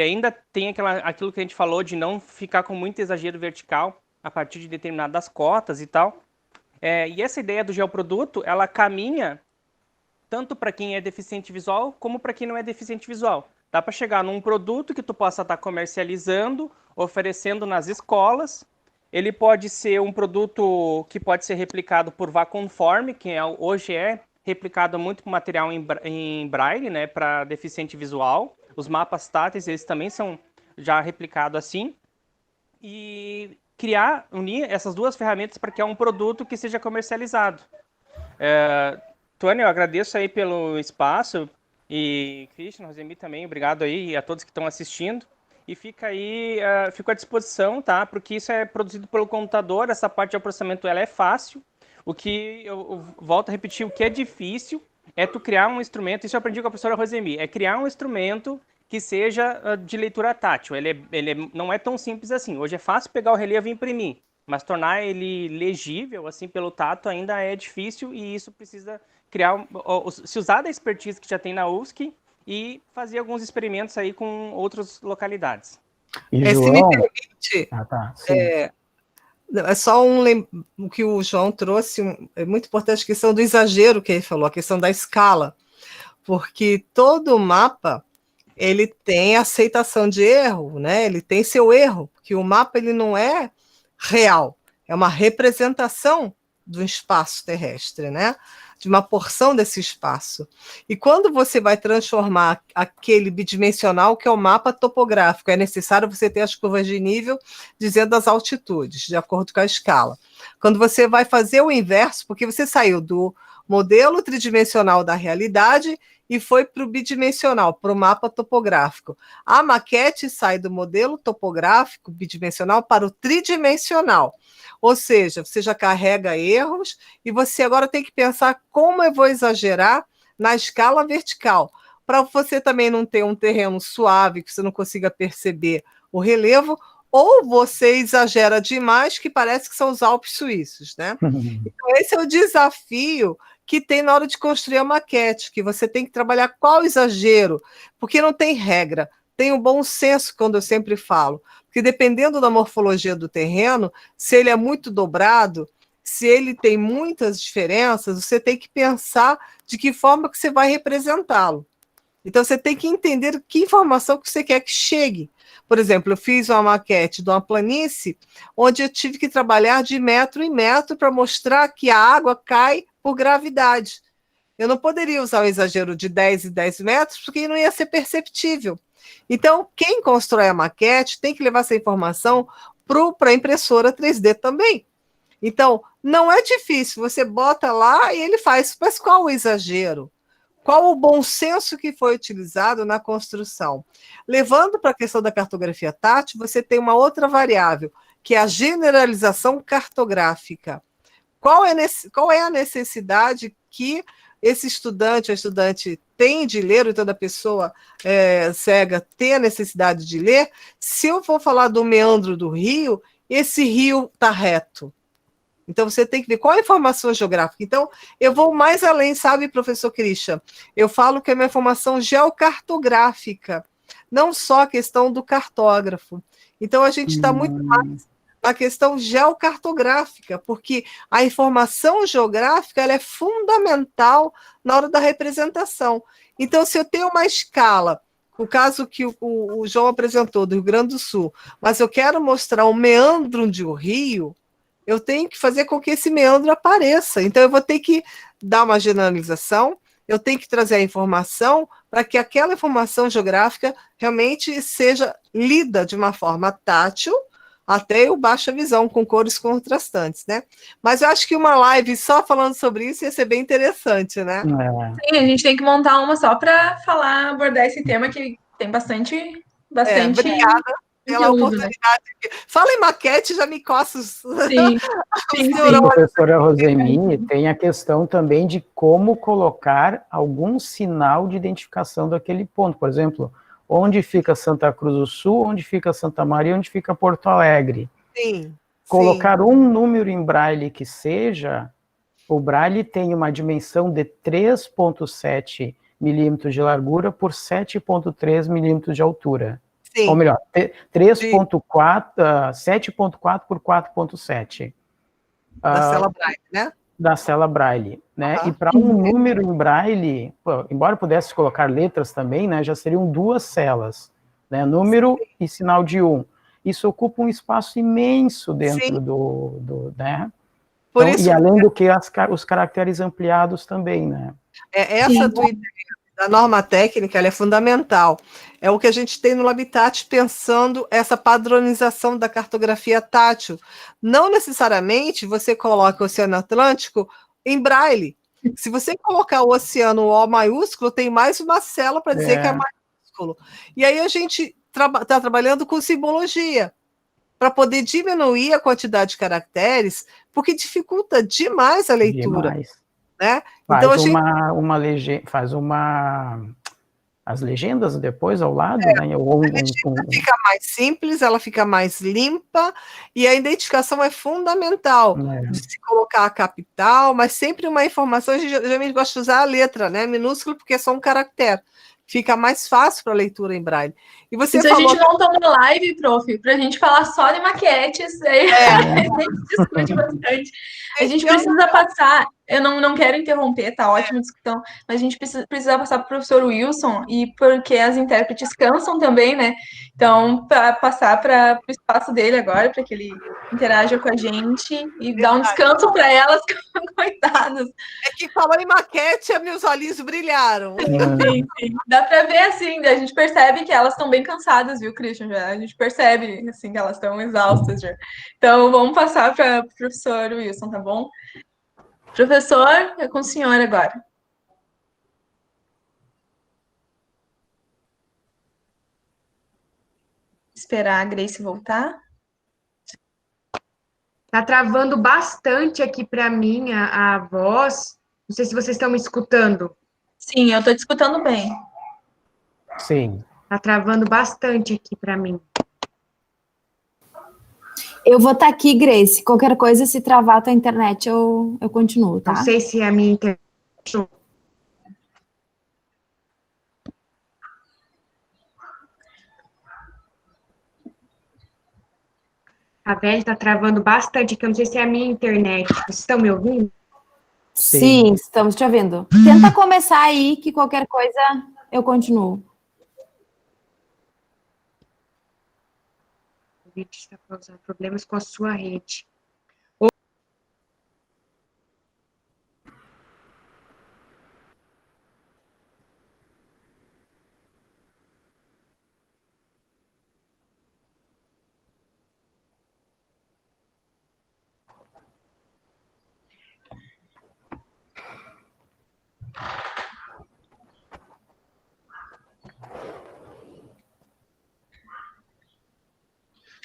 ainda tem aquilo que a gente falou de não ficar com muito exagero vertical a partir de determinadas cotas e tal. E essa ideia do geoproduto, ela caminha tanto para quem é deficiente visual, como para quem não é deficiente visual. Dá para chegar num produto que tu possa estar comercializando, oferecendo nas escolas. Ele pode ser um produto que pode ser replicado por vacuumform, que hoje é replicado muito com material em braille, né, para deficiente visual. Os mapas táteis, eles também são já replicados assim. E unir essas duas ferramentas para criar um produto que seja comercializado. Tuane, eu agradeço aí pelo espaço, e Christian, Rosemi também, obrigado aí a todos que estão assistindo, e fico à disposição, tá? Porque isso é produzido pelo computador, essa parte de processamento ela é fácil. O que eu volto a repetir, o que é difícil é tu criar um instrumento, isso eu aprendi com a professora Rosemi, é criar um instrumento que seja de leitura tátil. Ele não é tão simples assim. Hoje é fácil pegar o relevo e imprimir, mas tornar ele legível assim pelo tato ainda é difícil, e isso precisa se usar da expertise que já tem na UFSC e fazer alguns experimentos aí com outras localidades. E João... Se me permite, é só o que o João trouxe, é muito importante a questão do exagero que ele falou, a questão da escala, porque todo mapa ele tem aceitação de erro, né? Ele tem seu erro, porque o mapa ele não é real, é uma representação do espaço terrestre, né? de uma porção desse espaço. E quando você vai transformar aquele bidimensional, que é o mapa topográfico, é necessário você ter as curvas de nível dizendo as altitudes, de acordo com a escala. Quando você vai fazer o inverso, porque você saiu do modelo tridimensional da realidade e foi para o bidimensional, para o mapa topográfico. A maquete sai do modelo topográfico bidimensional para o tridimensional. Ou seja, você já carrega erros e você agora tem que pensar como eu vou exagerar na escala vertical, para você também não ter um terreno suave, que você não consiga perceber o relevo, ou você exagera demais, que parece que são os Alpes suíços, né? Então, esse é o desafio que tem na hora de construir a maquete, que você tem que trabalhar qual exagero, porque não tem regra, tem o bom senso, quando eu sempre falo, porque dependendo da morfologia do terreno, se ele é muito dobrado, se ele tem muitas diferenças, você tem que pensar de que forma que você vai representá-lo. Então, você tem que entender que informação que você quer que chegue. Por exemplo, eu fiz uma maquete de uma planície onde eu tive que trabalhar de metro em metro para mostrar que a água cai por gravidade. Eu não poderia usar o exagero de 10 e 10 metros, porque não ia ser perceptível. Então, quem constrói a maquete tem que levar essa informação para a impressora 3D também. Então, não é difícil, você bota lá e ele faz, mas qual o exagero? Qual o bom senso que foi utilizado na construção? Levando para a questão da cartografia tátil, você tem uma outra variável, que é a generalização cartográfica. Qual é a necessidade que esse estudante, a estudante tem de ler, ou toda pessoa cega tem a necessidade de ler? Se eu for falar do meandro do rio, esse rio está reto. Então, você tem que ver qual é a informação geográfica. Então, eu vou mais além, sabe, professor Christian? Eu falo que é uma informação geocartográfica, não só a questão do cartógrafo. Então, a gente está muito mais na questão geocartográfica, porque a informação geográfica ela é fundamental na hora da representação. Então, se eu tenho uma escala, o caso que o João apresentou do Rio Grande do Sul, mas eu quero mostrar o meandro de um rio, eu tenho que fazer com que esse meandro apareça. Então, eu vou ter que dar uma generalização, eu tenho que trazer a informação para que aquela informação geográfica realmente seja lida de uma forma tátil, até o baixa visão, com cores contrastantes, né? Mas eu acho que uma live só falando sobre isso ia ser bem interessante, né? Sim, a gente tem que montar uma só para falar, abordar esse tema que tem bastante... Obrigada pela oportunidade. Né? Fala em maquete, já me coça os... Sim. Professora Roseni, tem a questão também de como colocar algum sinal de identificação daquele ponto. Por exemplo, onde fica Santa Cruz do Sul, onde fica Santa Maria, onde fica Porto Alegre. Sim. Colocar um número em braille que seja, o braille tem uma dimensão de 3,7 milímetros de largura por 7,3 milímetros de altura. Sim. Ou melhor, 7,4 por 4,7. Da cela braille, né? Da cela braille, né? E para um número em braille, embora pudesse colocar letras também, né, já seriam 2 celas, né? Número e sinal de 1. Isso ocupa um espaço imenso dentro né? Então, isso... E além do que os caracteres ampliados também, né? Essa da norma técnica, ela é fundamental. É o que a gente tem no Habitat pensando essa padronização da cartografia tátil. Não necessariamente você coloca o Oceano Atlântico em braille. Se você colocar o oceano O maiúsculo, tem mais uma cela para dizer que é maiúsculo. E aí a gente está trabalhando com simbologia, para poder diminuir a quantidade de caracteres, porque dificulta demais a leitura. Demais. Né? Faz então, as legendas depois ao lado, né? Fica mais simples, ela fica mais limpa, e a identificação é fundamental de se colocar a capital, mas sempre uma informação, a gente geralmente gosta de usar a letra, né? Minúsculo, porque é só um caractere. Fica mais fácil para a leitura em braille. E você a gente monta uma live, prof, para a gente falar só de maquetes, aí a gente discute bastante. A gente precisa passar, eu não quero interromper, tá ótima discussão, mas a gente precisa passar para o professor Wilson, e porque as intérpretes cansam também, né? Então, para passar para o espaço dele agora, para que ele Interaja com a gente e dá um descanso para elas, coitadas. É que falou em maquete, meus olhinhos brilharam. Sim, sim. Dá para ver, assim, a gente percebe que elas estão bem cansadas, viu, Christian? Já, a gente percebe, assim, que elas estão exaustas já. Então, vamos passar para o professor Wilson, tá bom? Professor, é com o senhor agora. Esperar a Grace voltar. Tá travando bastante aqui para mim a voz. Não sei se vocês estão me escutando. Sim, eu estou te escutando bem. Sim. Tá travando bastante aqui para mim. Eu vou estar aqui, Grace. Qualquer coisa, se travar a tua internet, eu continuo, tá? Não sei se a minha internet... A Velha tá travando bastante, que eu não sei se é a minha internet. Vocês estão me ouvindo? Sim, estamos te ouvindo. Tenta começar aí, que qualquer coisa eu continuo. O vídeo está causando problemas com a sua rede.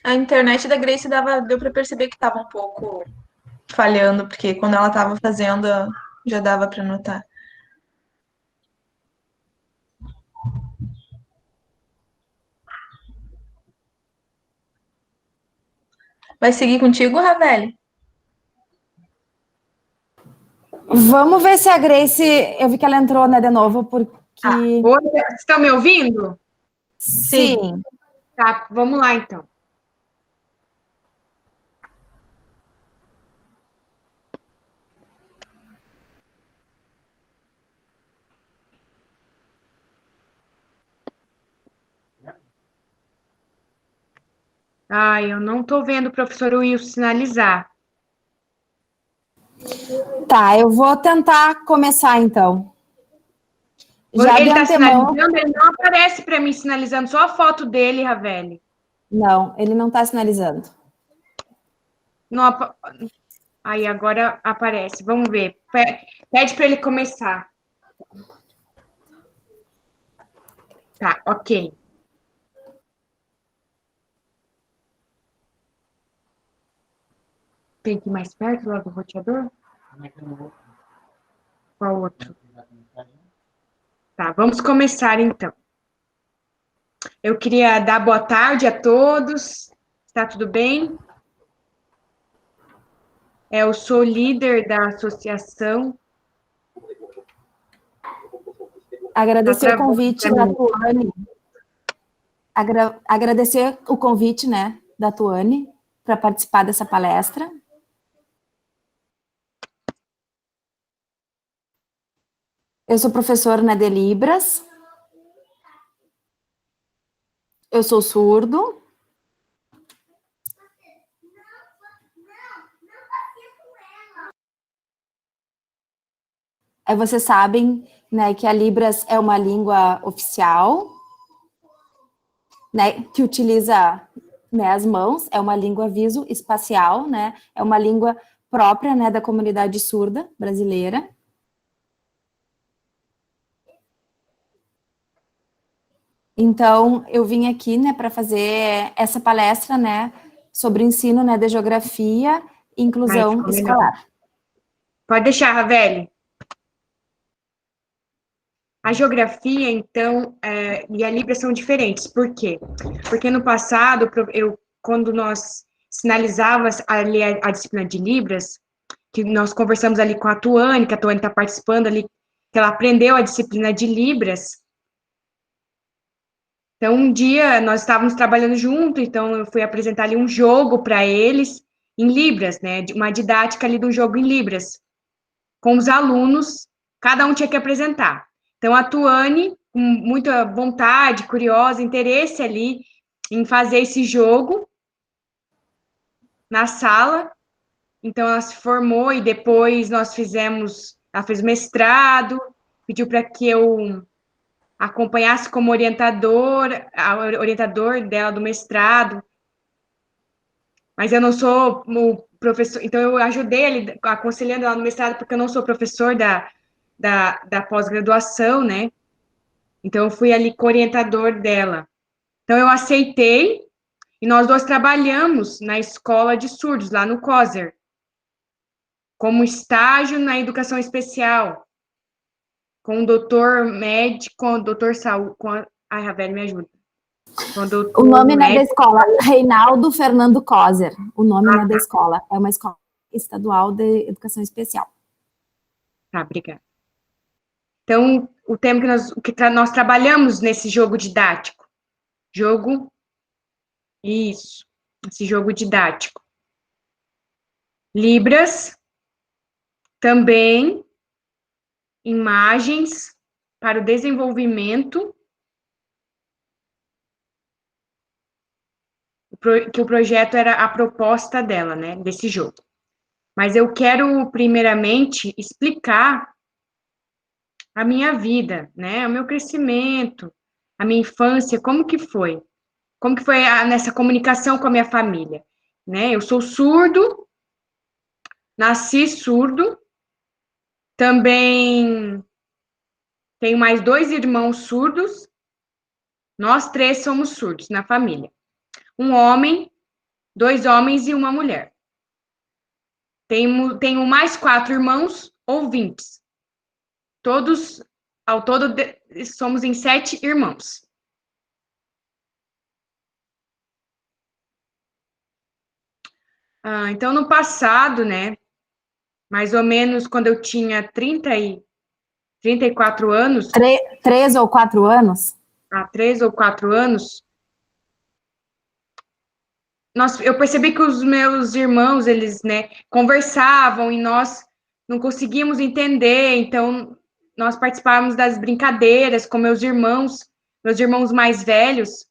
A internet da Grace deu para perceber que estava um pouco falhando, porque quando ela estava fazendo, já dava para notar. Vai seguir contigo, Ravelli? Vamos ver se a Grace... Eu vi que ela entrou, né, de novo, porque... Oi, vocês estão me ouvindo? Sim. Tá, vamos lá, então. Ai, eu não tô vendo o professor Wilson sinalizar. Tá, eu vou tentar começar, então. Já Ele de tá antemão... sinalizando, ele não aparece para mim sinalizando, só a foto dele, Ravelli. Não, ele não está sinalizando. Não, aí agora aparece. Vamos ver. Pede para ele começar. Tá, ok. Tem que ir mais perto lá do roteador? Qual outro? Tá, vamos começar então. Eu queria dar boa tarde a todos. Está tudo bem? Eu sou líder da associação. Agradecer o convite da Tuane. Agradecer o convite, né, da Tuane para participar dessa palestra. Eu sou professora, né, de Libras. Eu sou surdo. Aí vocês sabem, né, que a Libras é uma língua oficial, né, que utiliza, né, as mãos, é uma língua visoespacial, né, é uma língua própria, né, da comunidade surda brasileira. Então, eu vim aqui, né, para fazer essa palestra, né, sobre o ensino, né, de geografia e inclusão escolar. Pode deixar, Ravelli. A geografia, então, e a Libras são diferentes. Por quê? Porque no passado, quando nós sinalizávamos ali a disciplina de Libras, que nós conversamos ali com a Tuane, que a Tuane está participando ali, que ela aprendeu a disciplina de Libras. Então, um dia nós estávamos trabalhando junto, então eu fui apresentar ali um jogo para eles em Libras, né? Uma didática ali do jogo em Libras, com os alunos, cada um tinha que apresentar. Então, a Tuane, com muita vontade, curiosa, interesse ali em fazer esse jogo, na sala. Então, ela se formou e depois ela fez mestrado, pediu para que eu acompanhasse como orientador dela do mestrado, mas eu não sou o professor, então eu ajudei ele, aconselhando ela no mestrado, porque eu não sou professor da pós-graduação, né? Então, eu fui ali co-orientador dela. Então, eu aceitei, e nós dois trabalhamos na escola de surdos, lá no COSER, como estágio na educação especial, com o doutor médico, com o doutor saúde, ai, Ravel, me ajuda. O nome não é da escola, Reinaldo Fernando Coser. O nome não é da escola, é uma escola estadual de educação especial. Tá, obrigada. Então, o tema que nós trabalhamos nesse jogo didático. Esse jogo didático. Libras, também imagens para o desenvolvimento, que o projeto era a proposta dela, né, desse jogo. Mas eu quero, primeiramente, explicar a minha vida, né, o meu crescimento, a minha infância, como que foi nessa comunicação com a minha família, né? Eu sou surdo, nasci surdo, também tenho mais 2 irmãos surdos, nós 3 somos surdos na família. Um homem, 2 homens e uma mulher. Tenho mais 4 irmãos ouvintes. Todos, ao todo, somos em 7 irmãos. Então, no passado, né, mais ou menos quando eu tinha 34 anos... 3 ou 4 anos? 3 ou 4 anos, eu percebi que os meus irmãos, eles, né, conversavam e nós não conseguíamos entender, então nós participávamos das brincadeiras com meus irmãos mais velhos,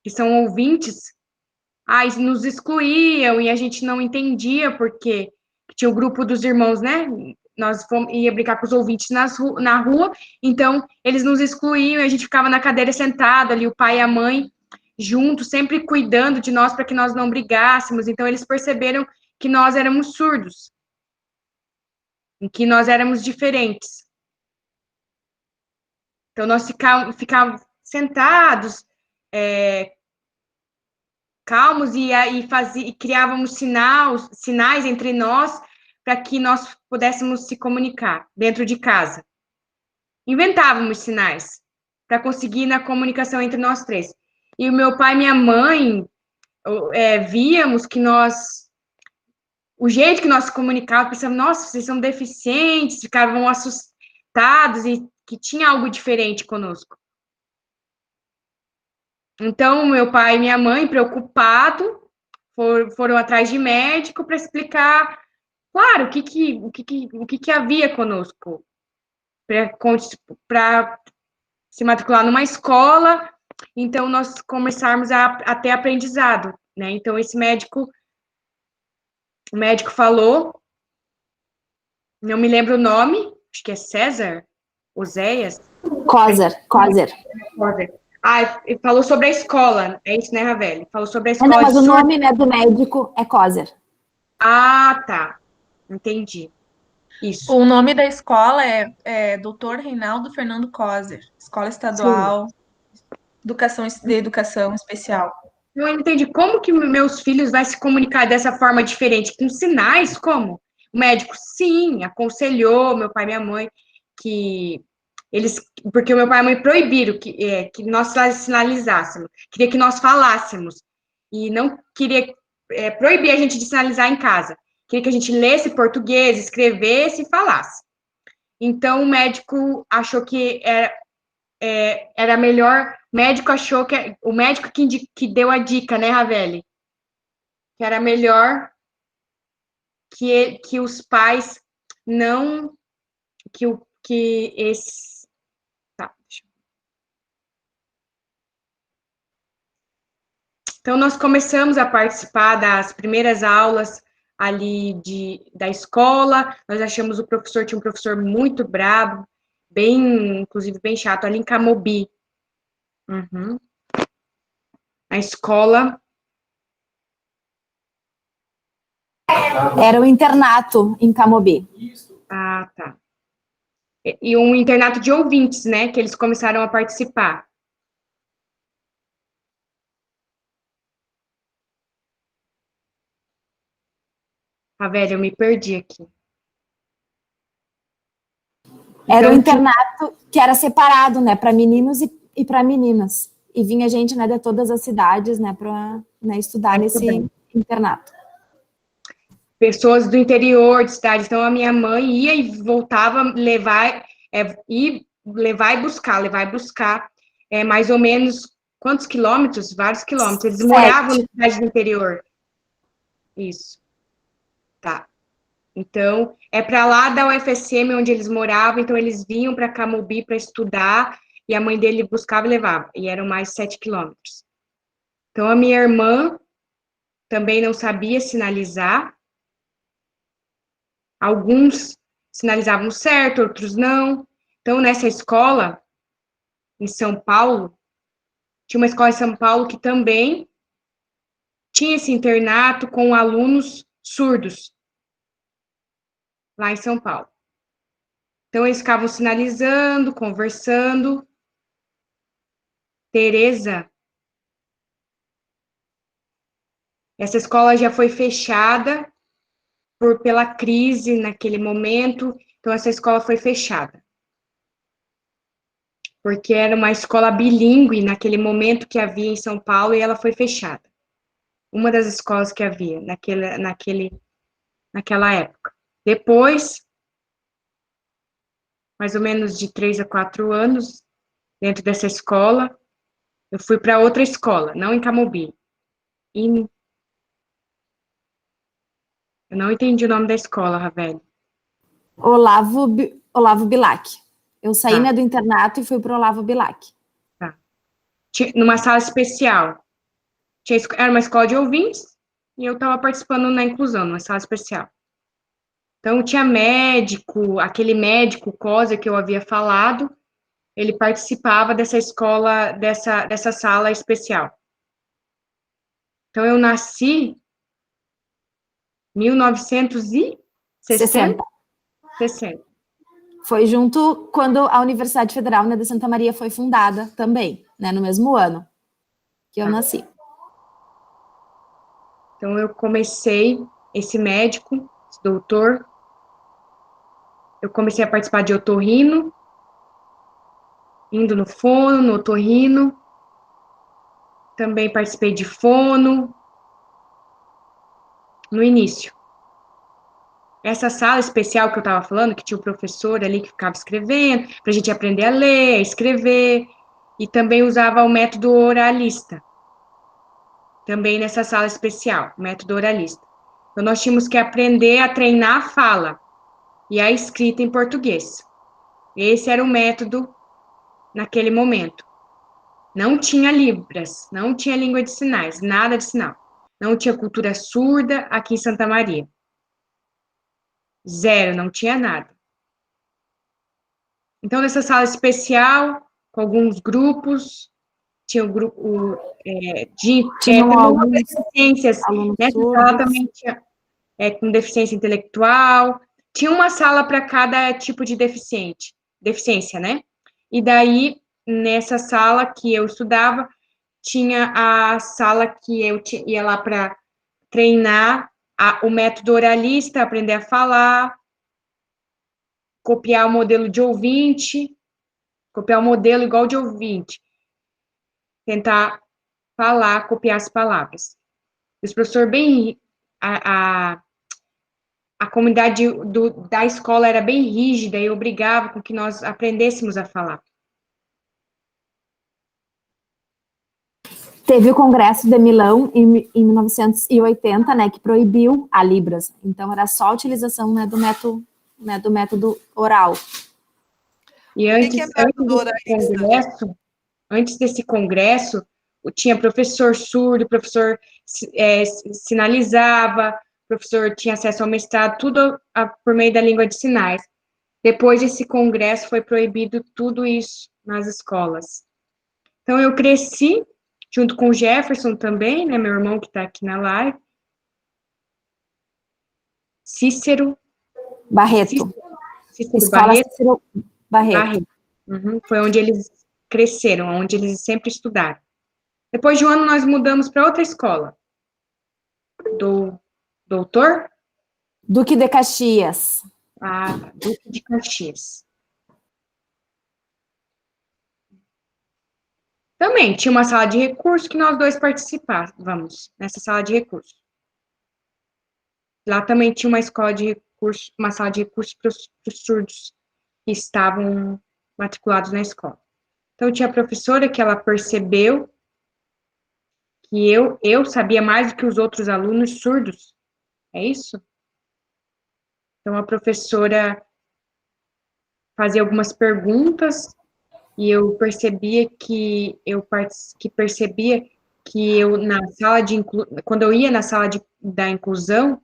que são ouvintes, nos excluíam e a gente não entendia porque tinha o grupo dos irmãos, né, ia brincar com os ouvintes na rua, então eles nos excluíam e a gente ficava na cadeira sentado ali, o pai e a mãe juntos, sempre cuidando de nós para que nós não brigássemos. Então, eles perceberam que nós éramos surdos, e que nós éramos diferentes. Então, nós ficávamos sentados, calmos, e criávamos sinais entre nós para que nós pudéssemos se comunicar dentro de casa. Inventávamos sinais para conseguir na comunicação entre nós 3. E o meu pai e minha mãe víamos que o jeito que nós se comunicávamos, pensávamos, nossa, vocês são deficientes, ficavam assustados e que tinha algo diferente conosco. Então, meu pai e minha mãe, preocupados, foram atrás de médico para explicar, claro, o que havia conosco, para se matricular numa escola. Então, nós começarmos a ter aprendizado, né? Então, o médico falou, não me lembro o nome, acho que é César, Oséias. Coser. Ele falou sobre a escola, é isso, né, Ravel? Falou sobre a escola. Não, mas o nome, né, do médico é Coser. Tá, entendi. Isso. O nome da escola é Dr. Reinaldo Fernando Coser, Escola Estadual de Educação Especial. Eu entendi como que meus filhos vão se comunicar dessa forma diferente, com sinais, como? O médico, sim, aconselhou meu pai e minha mãe porque o meu pai e a mãe proibiram que nós sinalizássemos, queria que nós falássemos, e não queria proibir a gente de sinalizar em casa, queria que a gente lesse português, escrevesse e falasse. Então, o médico achou que era melhor, o médico que deu a dica, né, Ravel? Que era melhor que os pais não, que esse... Tá, Então, nós começamos a participar das primeiras aulas ali da escola. Nós achamos tinha um professor muito brabo, inclusive bem chato, ali em Camobi. Uhum. A escola... Era o internato em Camobi. Ah, tá. E um internato de ouvintes, né, que eles começaram a participar. Ah, velho, eu me perdi aqui. Era um internato que era separado, né, para meninos e para meninas. E vinha gente, né, de todas as cidades, né, para estudar nesse internato. Pessoas do interior de cidade. Então, a minha mãe ia e voltava, levar e buscar. Mais ou menos quantos quilômetros? Vários quilômetros. Eles moravam na cidade do interior. Isso. Tá. Então, é para lá da UFSM, onde eles moravam, então eles vinham para Camobi para estudar, e a mãe dele buscava e levava, e eram mais 7 quilômetros. Então, a minha irmã também não sabia sinalizar, alguns sinalizavam certo, outros não. Então, nessa escola, em São Paulo, tinha uma escola em São Paulo que também tinha esse internato com alunos surdos, lá em São Paulo. Então, eles ficavam sinalizando, conversando. Tereza, essa escola já foi fechada pela crise naquele momento, então essa escola foi fechada. Porque era uma escola bilíngue naquele momento que havia em São Paulo e ela foi fechada. Uma das escolas que havia naquela época. Depois, mais ou menos de 3 a 4 anos, dentro dessa escola, eu fui para outra escola, não em Camobi. Eu não entendi o nome da escola, Ravel. Olavo Bilac. Eu saí, né, do internato e fui para o Olavo Bilac. Tá. Numa sala especial. Era uma escola de ouvintes e eu estava participando na inclusão, numa sala especial. Então, tinha médico, aquele médico COSA que eu havia falado, ele participava dessa escola, dessa sala especial. Então, eu nasci em 1960. Foi junto quando a Universidade Federal, né, de Santa Maria foi fundada também, né, no mesmo ano que eu nasci. Então, eu comecei, esse médico, esse doutor, eu comecei a participar de otorrino, indo no fono, no otorrino, também participei de fono, no início. Essa sala especial que eu estava falando, que tinha o professor ali que ficava escrevendo, para a gente aprender a ler, a escrever, e também usava o método oralista. Também nessa sala especial, método oralista. Então, nós tínhamos que aprender a treinar a fala e a escrita em português. Esse era o método naquele momento. Não tinha Libras, não tinha língua de sinais, nada de sinal. Não tinha cultura surda aqui em Santa Maria. Zero, não tinha nada. Então, nessa sala especial, com alguns grupos, tinha o grupo algumas deficiências. Nessa sala também tinha com deficiência intelectual. Tinha uma sala para cada tipo de deficiência, né? E daí, nessa sala que eu estudava, tinha a sala que eu ia lá para treinar o método oralista, aprender a falar, copiar o modelo de ouvinte, copiar o modelo igual de ouvinte, tentar falar, copiar as palavras. Os professores a comunidade da escola era bem rígida e obrigava com que nós aprendêssemos a falar. Teve o Congresso de Milão em 1980, né, que proibiu a Libras. Então, era só a utilização, né, do método oral. E antes desse congresso, tinha professor surdo, professor sinalizava, professor tinha acesso ao mestrado, tudo por meio da língua de sinais. Depois desse congresso, foi proibido tudo isso nas escolas. Então, eu cresci, junto com o Jefferson também, né, meu irmão que está aqui na live, Cícero Barreto. Cícero Escola Barreto. Cícero Barreto. Uhum, foi onde eles cresceram, onde eles sempre estudaram. Depois de um ano, nós mudamos para outra escola. Doutor? Duque de Caxias. Duque de Caxias. Também tinha uma sala de recurso que nós dois participávamos, nessa sala de recurso. Lá também tinha uma escola de recurso, uma sala de recurso para os surdos que estavam matriculados na escola. Então, tinha a professora que ela percebeu que eu sabia mais do que os outros alunos surdos. É isso? Então, a professora fazia algumas perguntas e eu percebia que na sala de quando eu ia na sala da inclusão,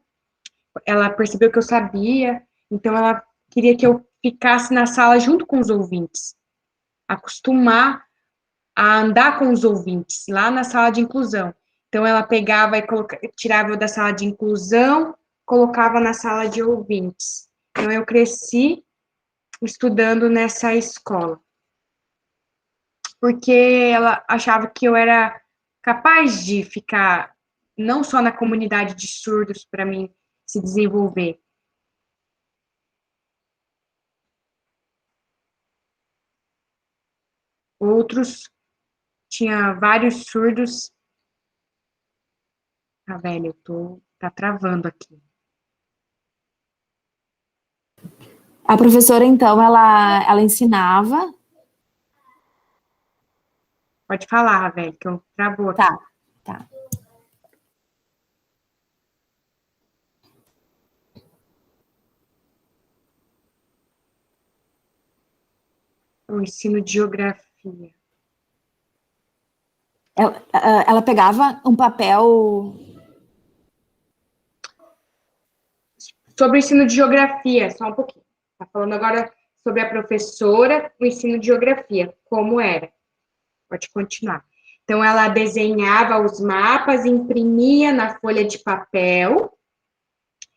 ela percebeu que eu sabia, então ela queria que eu ficasse na sala junto com os ouvintes, acostumar a andar com os ouvintes, lá na sala de inclusão. Então, ela pegava e tirava eu da sala de inclusão, colocava na sala de ouvintes. Então, eu cresci estudando nessa escola. Porque ela achava que eu era capaz de ficar, não só na comunidade de surdos, para mim se desenvolver. Outros, tinha vários surdos. Velho, tá travando aqui. A professora, então, ela ensinava. Pode falar, velho, que eu travou aqui. Tá. O ensino de geografia. Ela pegava um papel. Sobre o ensino de geografia, só um pouquinho. Tá falando agora sobre a professora, o ensino de geografia, como era. Pode continuar. Então, ela desenhava os mapas, imprimia na folha de papel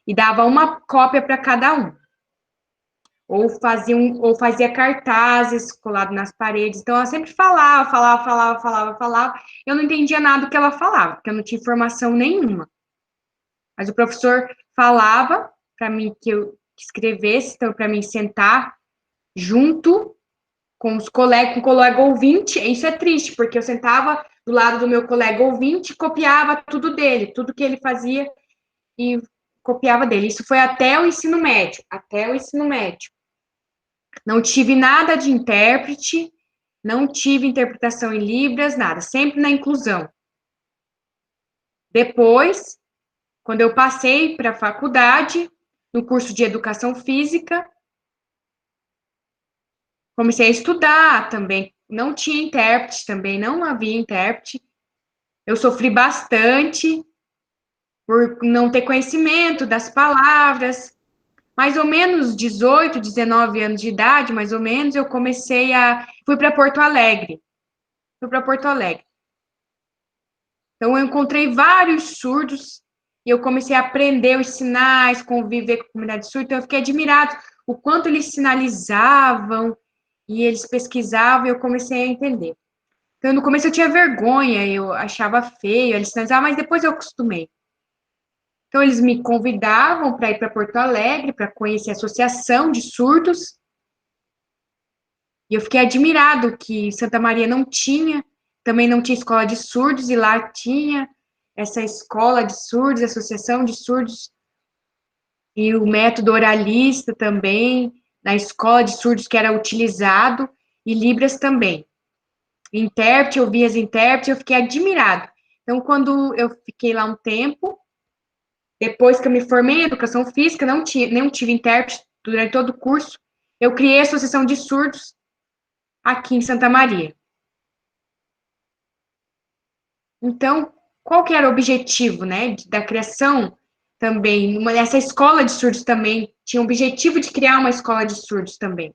e dava uma cópia para cada um. Ou fazia cartazes colados nas paredes. Então, ela sempre falava. Eu não entendia nada do que ela falava, porque eu não tinha informação nenhuma. Mas o professor falava para mim que eu escrevesse, então, para mim sentar junto com os colegas, com o colega ouvinte. Isso é triste, porque eu sentava do lado do meu colega ouvinte e copiava tudo dele, tudo que ele fazia e copiava dele. Isso foi até o ensino médio, Não tive nada de intérprete, não tive interpretação em Libras, nada, sempre na inclusão. Depois, quando eu passei para a faculdade, no curso de Educação Física, comecei a estudar também, não tinha intérprete também, não havia intérprete. Eu sofri bastante por não ter conhecimento das palavras. Mais ou menos 18, 19 anos de idade, mais ou menos, eu fui para Porto Alegre. Então, eu encontrei vários surdos e eu comecei a aprender os sinais, conviver com a comunidade surda. Então, eu fiquei admirada o quanto eles sinalizavam e eles pesquisavam e eu comecei a entender. Então, no começo eu tinha vergonha, eu achava feio, eles sinalizavam, mas depois eu acostumei. Então, eles me convidavam para ir para Porto Alegre, para conhecer a Associação de Surdos. E eu fiquei admirado que Santa Maria também não tinha escola de surdos, e lá tinha essa escola de surdos, Associação de Surdos, e o método oralista também, na escola de surdos que era utilizado, e Libras também. Intérprete, eu vi as intérpretes, eu fiquei admirado. Então, quando eu fiquei lá um tempo, depois que eu me formei em Educação Física, não tive intérprete durante todo o curso, eu criei a Associação de Surdos aqui em Santa Maria. Então, qual que era o objetivo, né, da criação também? Essa escola de surdos também tinha o objetivo de criar uma escola de surdos também.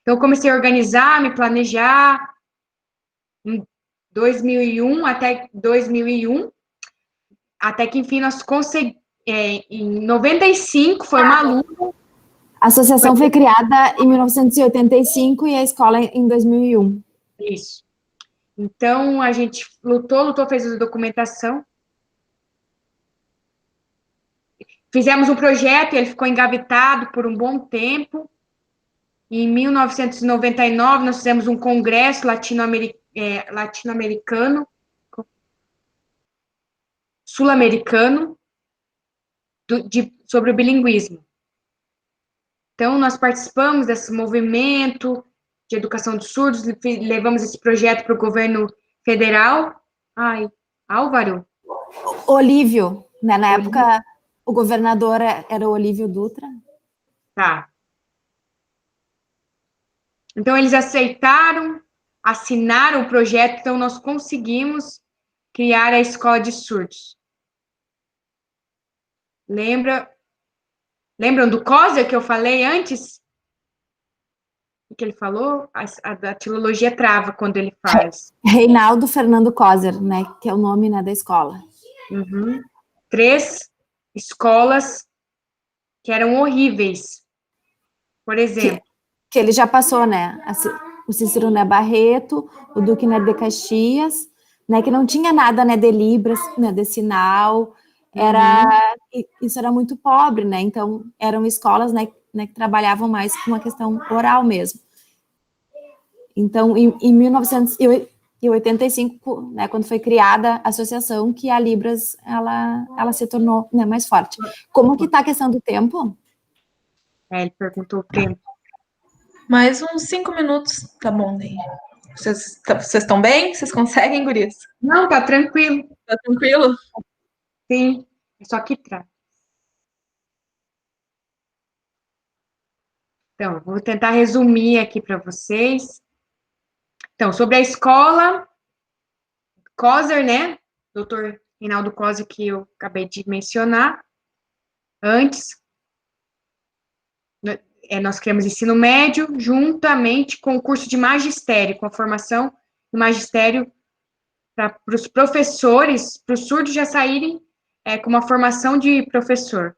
Então, eu comecei a organizar, me planejar em 2001 até 2001, até que, enfim, nós conseguimos, em 95, foi uma luta. A associação foi criada em 1985 e a escola em 2001. Isso. Então, a gente lutou, fez a documentação. Fizemos um projeto, ele ficou engavetado por um bom tempo. Em 1999, nós fizemos um congresso latino-americano, sul-americano, sobre o bilinguismo. Então, nós participamos desse movimento de educação de surdos, levamos esse projeto para o governo federal. Ai, Álvaro? Olívio, né? Na época, o governador era o Olívio Dutra. Tá. Então, eles aceitaram, assinaram o projeto, então nós conseguimos criar a escola de surdos. Lembram do Coser que eu falei antes? O que ele falou? A datilologia trava quando ele faz. Reinaldo Fernando Coser, né? Que é o nome, né, da escola. 3 escolas que eram horríveis. Por exemplo. Que ele já passou, né? O Cícero Né Barreto, o Duque Né de Caxias, né? Que não tinha nada, né, de Libras, né, de sinal. Isso era muito pobre, né? Então, eram escolas, né, que trabalhavam mais com a questão oral mesmo. Então, em 1985, né, quando foi criada a associação, que a Libras, ela se tornou, né, mais forte. Como que está a questão do tempo? Ele perguntou o tempo. Mais uns 5 minutos, tá bom, daí. Vocês estão bem? Vocês conseguem, gurias? Não, tá tranquilo. Tá tranquilo? Sim, é só que traz. Então, vou tentar resumir aqui para vocês. Então, sobre a escola, Coser, né? Doutor Reinaldo Coser, que eu acabei de mencionar antes. Nós criamos ensino médio, juntamente com o curso de magistério, com a formação do magistério para os professores, para os surdos já saírem com uma formação de professor.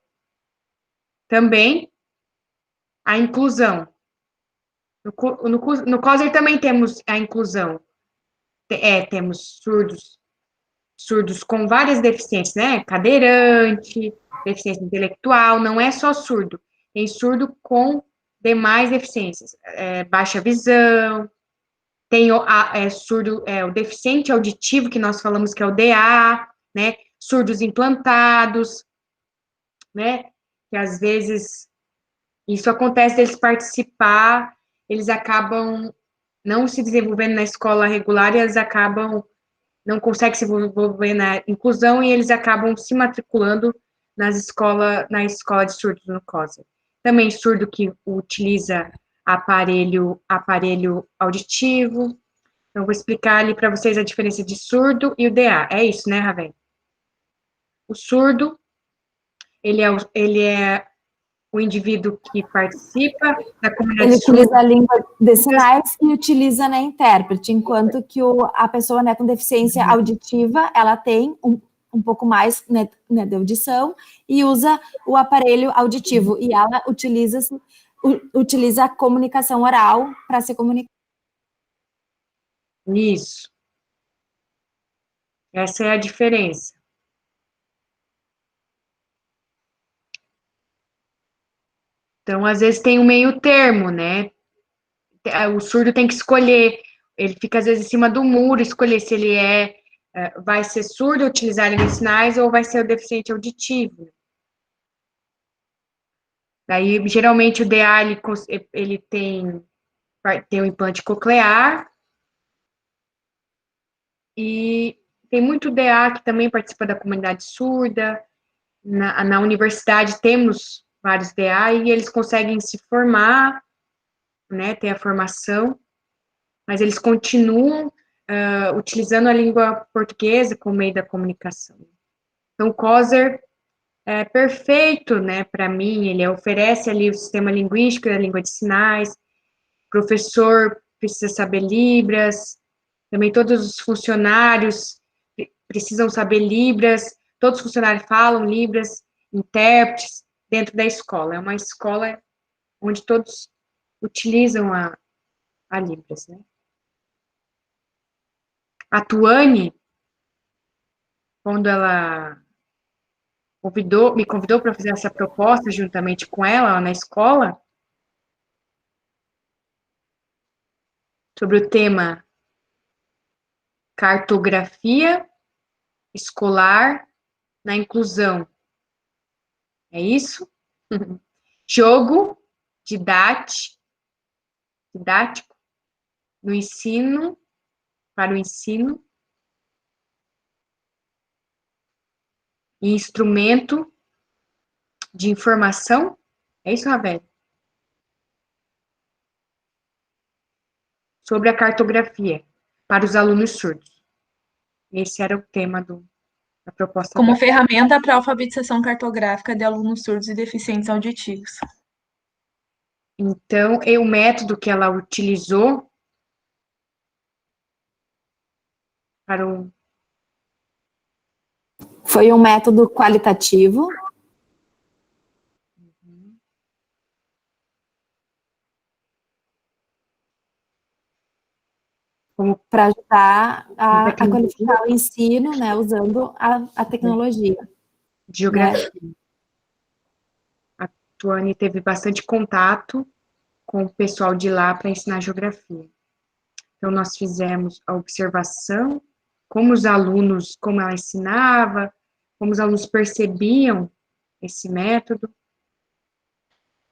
Também a inclusão. No Coser também temos a inclusão. Temos surdos com várias deficiências, né? Cadeirante, deficiência intelectual, não é só surdo. Tem surdo com demais deficiências. Baixa visão, tem surdo, o deficiente auditivo, que nós falamos que é o DA, né? Surdos implantados, né? Que às vezes isso acontece deles participar, eles acabam não se desenvolvendo na escola regular e eles acabam, não conseguem se desenvolver na inclusão e eles acabam se matriculando na escola de surdos no Coser. Também surdo que utiliza aparelho auditivo. Então, vou explicar ali para vocês a diferença de surdo e o DA. É isso, né, Raven? O surdo, ele é o indivíduo que participa da comunidade. Ele utiliza a língua de sinais e utiliza, né, intérprete, enquanto que a pessoa, né, com deficiência auditiva, ela tem um pouco mais, né, de audição e usa o aparelho auditivo, e ela utiliza a comunicação oral para se comunicar. Isso. Essa é a diferença. Então, às vezes tem um meio termo, né? O surdo tem que escolher, ele fica às vezes em cima do muro, escolher se ele vai ser surdo, utilizar a língua de sinais, ou vai ser o deficiente auditivo. Daí, geralmente, o DA, ele tem um implante coclear, e tem muito DA que também participa da comunidade surda. Na universidade temos vários DA e eles conseguem se formar, né, ter a formação, mas eles continuam utilizando a língua portuguesa como meio da comunicação. Então, o COSER é perfeito, né, para mim, ele oferece ali o sistema linguístico da língua de sinais, o professor precisa saber Libras, também todos os funcionários precisam saber Libras, todos os funcionários falam Libras, intérpretes, dentro da escola. É uma escola onde todos utilizam a Libras, né. A Tuane, quando ela me convidou para fazer essa proposta juntamente com ela na escola, sobre o tema cartografia escolar na inclusão. É isso? Jogo didático no ensino, para o ensino, e instrumento de informação. É isso, Ravel? Sobre a cartografia para os alunos surdos. Esse era o tema da proposta. Como ferramenta para alfabetização cartográfica de alunos surdos e deficientes auditivos. Então, o método que ela utilizou para o... Foi um método qualitativo. Para ajudar a qualificar o ensino, né, usando a tecnologia. Geografia. Né? A Tuane teve bastante contato com o pessoal de lá para ensinar geografia. Então, nós fizemos a observação, como ela ensinava, como os alunos percebiam esse método,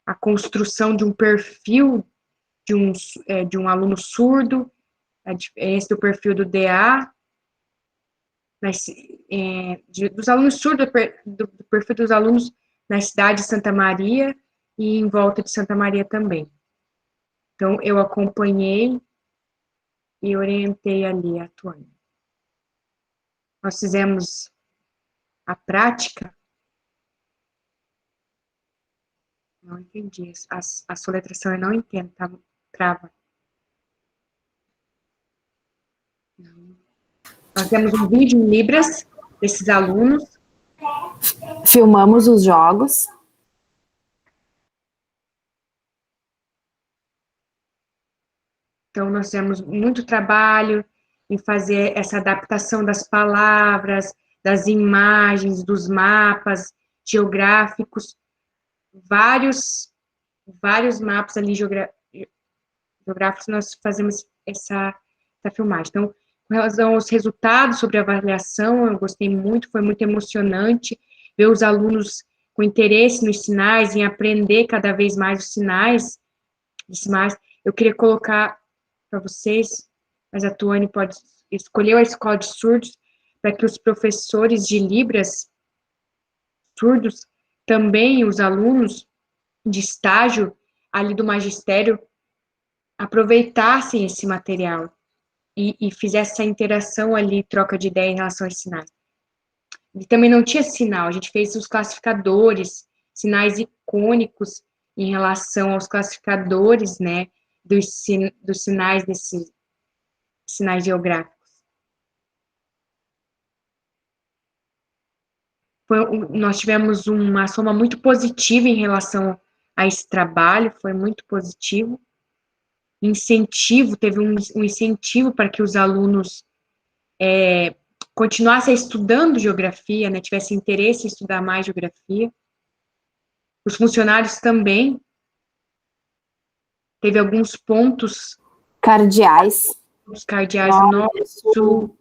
a construção de um perfil de um aluno surdo, a diferença do perfil do DA, dos alunos surdos, do perfil dos alunos na cidade de Santa Maria e em volta de Santa Maria também. Então, eu acompanhei e orientei ali a Tuane. Nós fizemos a prática. Não entendi. A soletração eu não entendo, tá? Trava. Não. Nós temos um vídeo em Libras desses alunos. Filmamos os jogos. Então, nós temos muito trabalho em fazer essa adaptação das palavras, das imagens, dos mapas geográficos, vários mapas ali geográficos, nós fazemos essa filmagem. Então, com relação aos resultados sobre a avaliação, eu gostei muito, foi muito emocionante ver os alunos com interesse nos sinais, em aprender cada vez mais os sinais. Eu queria colocar para vocês, mas a Tuane escolheu a escola de surdos para que os professores de Libras surdos, também os alunos de estágio ali do magistério, aproveitassem esse material e fizessem essa interação ali, troca de ideia em relação aos sinais. E também não tinha sinal, a gente fez os classificadores, sinais icônicos em relação aos classificadores, né, dos sinais desses sinais geográficos. Nós tivemos uma soma muito positiva em relação a esse trabalho, foi muito positivo. Teve um incentivo para que os alunos continuassem estudando geografia, né, tivessem interesse em estudar mais geografia. Os funcionários também. Teve alguns pontos cardeais. Os cardeais norte, sul,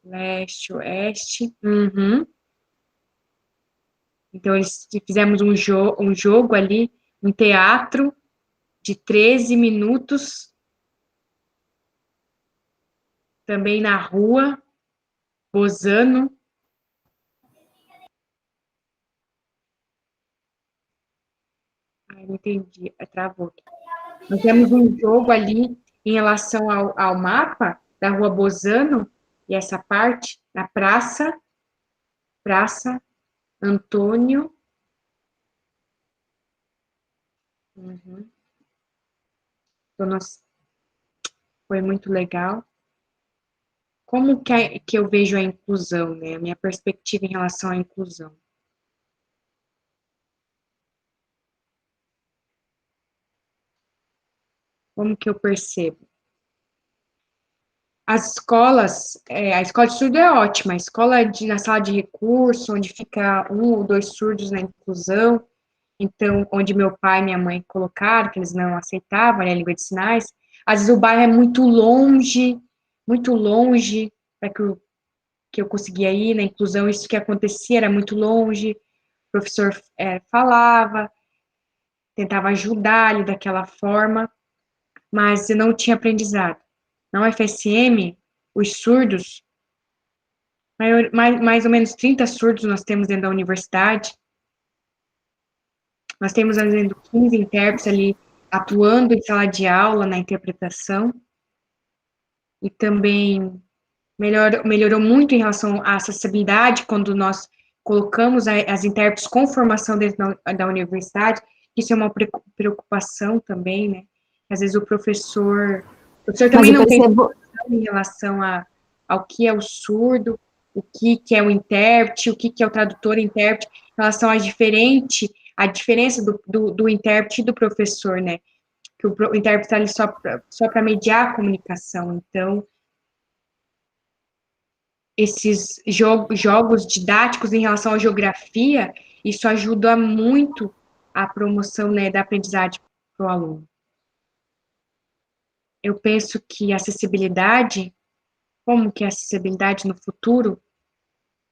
leste, oeste. Uhum. Então, fizemos um jogo ali, um teatro de 13 minutos, também na rua, Bozano. Não entendi, travou. Nós temos um jogo ali em relação ao mapa, da Rua Bozano, e essa parte, na Praça Antônio. Então, foi muito legal. Como que eu vejo a inclusão, né? A minha perspectiva em relação à inclusão. Como que eu percebo? As escolas, a escola de surdo é ótima, a escola na sala de recurso, onde fica 1 ou 2 surdos na inclusão, então, onde meu pai e minha mãe colocaram, que eles não aceitavam, né, a língua de sinais, às vezes o bairro é muito longe, para que eu conseguia ir na inclusão, isso que acontecia era muito longe, o professor falava, tentava ajudar ali daquela forma, mas eu não tinha aprendizado. Na UFSM, os surdos, mais ou menos 30 surdos nós temos dentro da universidade, nós temos, às vezes, 15 intérpretes ali atuando em sala de aula, na interpretação, e também melhorou muito em relação à acessibilidade, quando nós colocamos as intérpretes com formação dentro da universidade, isso é uma preocupação também, né? Às vezes o professor também não tem em relação ao que é o surdo, o que é o intérprete, o que é o tradutor-intérprete, em relação a diferença do intérprete e do professor, né? Que o intérprete está ali só para mediar a comunicação. Então, esses jogos didáticos em relação à geografia, isso ajuda muito a promoção, né, da aprendizagem para o aluno. Eu penso que a acessibilidade, como que a acessibilidade no futuro,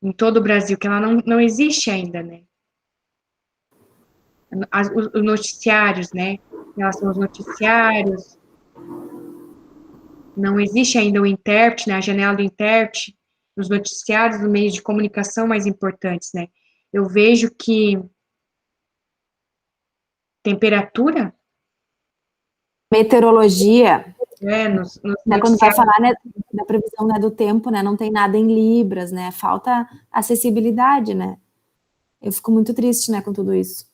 em todo o Brasil, que ela não existe ainda, né? Os noticiários, né? Em relação aos noticiários, não existe ainda o intérprete, né? A janela do intérprete, nos noticiários, nos meios de comunicação mais importantes, né? Eu vejo que temperatura, meteorologia, né, quando vai falar, né, da previsão, né, do tempo, né, não tem nada em libras, né, falta acessibilidade, né, eu fico muito triste, né, com tudo isso.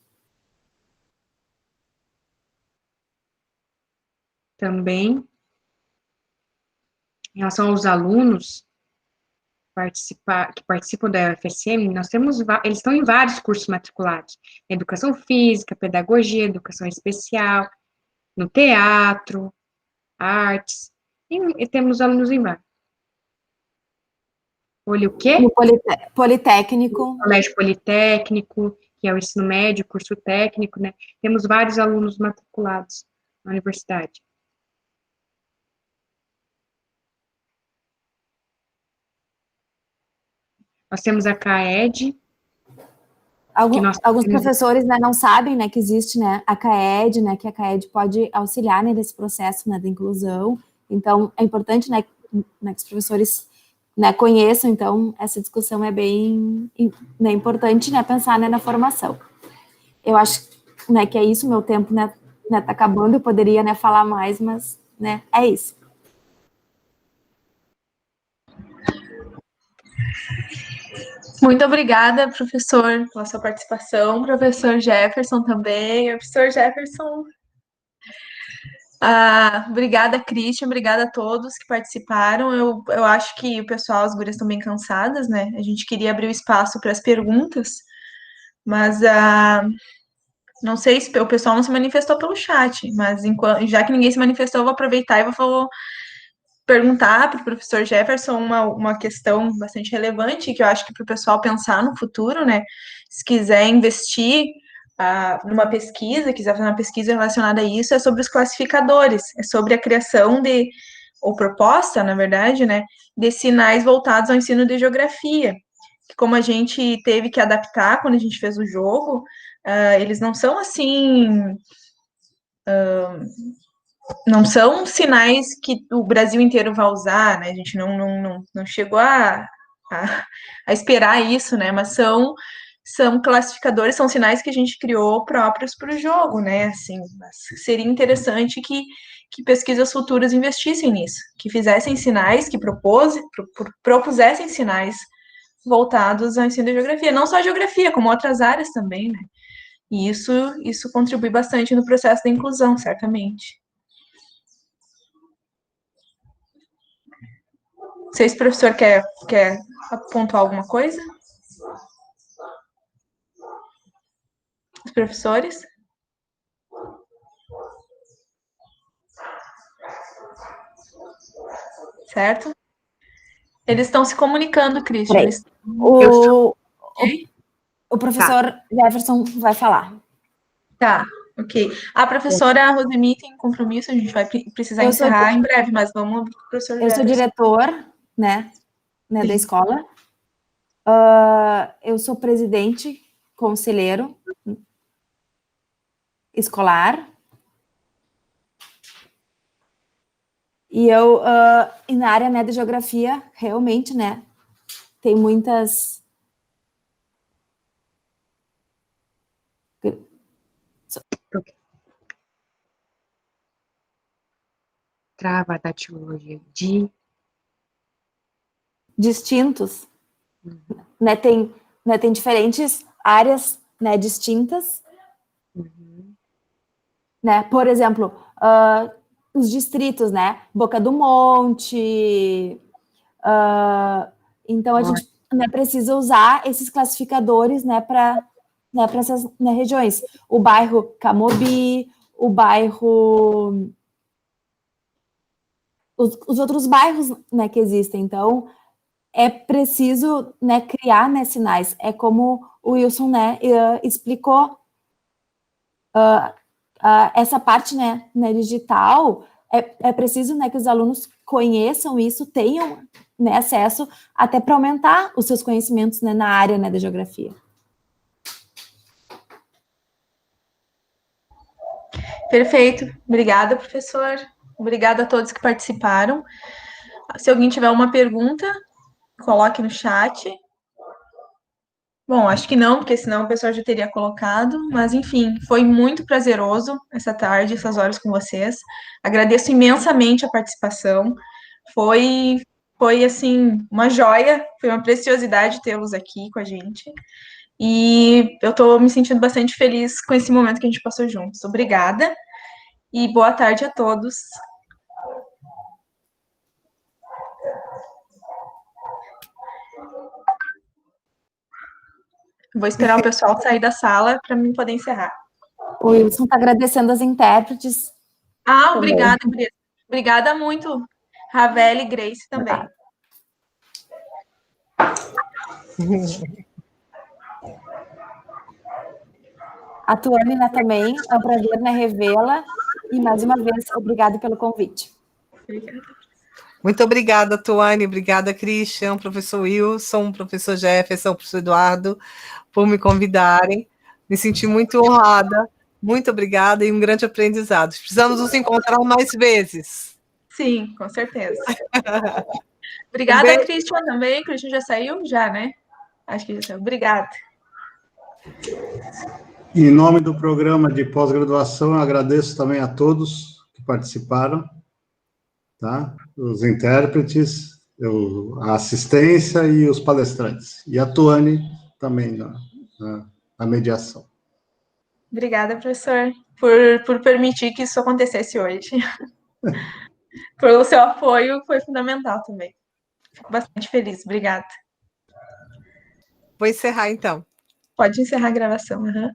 Também, em relação aos alunos que participam da UFSM, eles estão em vários cursos matriculados, educação física, pedagogia, educação especial, no teatro, artes, e temos alunos em vários. Olha o quê? No Politécnico. Colégio Politécnico, que é o ensino médio, curso técnico, né? Temos vários alunos matriculados na universidade. Nós temos a CAED. Alguns professores, né, não sabem, né, que existe, né, a CAED, né, que a CAED pode auxiliar, né, nesse processo, né, da inclusão. Então, é importante, né, que os professores, né, conheçam. Então, essa discussão é bem, né, importante, né, pensar, né, na formação. Eu acho, né, que é isso, meu tempo, né, tá acabando, eu poderia, né, falar mais, mas, né, é isso. Muito obrigada, professor, pela sua participação, professor Jefferson também, professor Jefferson. Obrigada, Christian, obrigada a todos que participaram. Eu acho que o pessoal, as gurias estão bem cansadas, né? A gente queria abrir o espaço para as perguntas, mas não sei se o pessoal não se manifestou pelo chat, mas já que ninguém se manifestou, eu vou aproveitar e vou perguntar para o professor Jefferson uma questão bastante relevante, que eu acho que para o pessoal pensar no futuro, né? Se quiser investir numa pesquisa, quiser fazer uma pesquisa relacionada a isso, é sobre os classificadores, é sobre a criação ou proposta, na verdade, né, de sinais voltados ao ensino de geografia, que como a gente teve que adaptar quando a gente fez o jogo, eles não são assim... não são sinais que o Brasil inteiro vai usar, né? A gente não chegou a esperar isso, né? Mas são classificadores, são sinais que a gente criou próprios para o jogo, né? Assim, seria interessante que que pesquisas futuras investissem nisso, que fizessem sinais, que propusessem sinais voltados ao ensino de geografia, não só a geografia, como outras áreas também, né? E isso contribui bastante no processo da inclusão, certamente. Não sei se o professor quer pontuar alguma coisa? Os professores? Certo? Eles estão se comunicando, Christian. Eles... O professor Jefferson vai falar. Tá, ok. A professora Rosemi tem compromisso, a gente vai precisar encerrar em breve, mas vamos para o professor Jefferson. Eu sou diretor, né, da escola. Eu sou presidente, conselheiro escolar. E eu, e na área, né, de geografia, realmente, né, tem muitas... Trava da tipologia de... distintos, né, tem diferentes áreas, né, distintas, né, por exemplo, os distritos, né, Boca do Monte, então a gente, né, precisa usar esses classificadores, né, para essas, né, regiões, o bairro Camobi, o bairro... Os outros bairros, né, que existem, então é preciso, né, criar, né, sinais, é como o Wilson, né, explicou, essa parte, né, digital, é preciso, né, que os alunos conheçam isso, tenham, né, acesso, até para aumentar os seus conhecimentos, né, na área, né, da geografia. Perfeito. Obrigada, professor. Obrigada a todos que participaram. Se alguém tiver uma pergunta, coloque no chat. Bom, acho que não, porque senão o pessoal já teria colocado, mas enfim, foi muito prazeroso essa tarde, essas horas com vocês. Agradeço imensamente a participação. Foi assim, uma joia, foi uma preciosidade tê-los aqui com a gente. E eu estou me sentindo bastante feliz com esse momento que a gente passou juntos. Obrigada e boa tarde a todos. Vou esperar o pessoal sair da sala para mim poder encerrar. O Wilson está agradecendo as intérpretes. Obrigada, Maria. Obrigada muito, Ravel e Grace também. A Tuane, né, também, é um prazer, né, revê-la. E, mais uma vez, obrigado pelo convite. Muito obrigada, Tuane, obrigada, Christian, professor Wilson, professor Jefferson, professor Eduardo, por me convidarem. Me senti muito honrada, muito obrigada e um grande aprendizado. Precisamos nos encontrar mais vezes. Sim, com certeza. Obrigada, Christian, também. Christian já saiu? Já, né? Acho que já saiu. Obrigada. Em nome do programa de pós-graduação, eu agradeço também a todos que participaram, tá? Os intérpretes, a assistência e os palestrantes. E a Tuane também na mediação. Obrigada, professor, por permitir que isso acontecesse hoje. Pelo seu apoio, foi fundamental também. Fico bastante feliz. Obrigada. Vou encerrar, então. Pode encerrar a gravação. Uhum.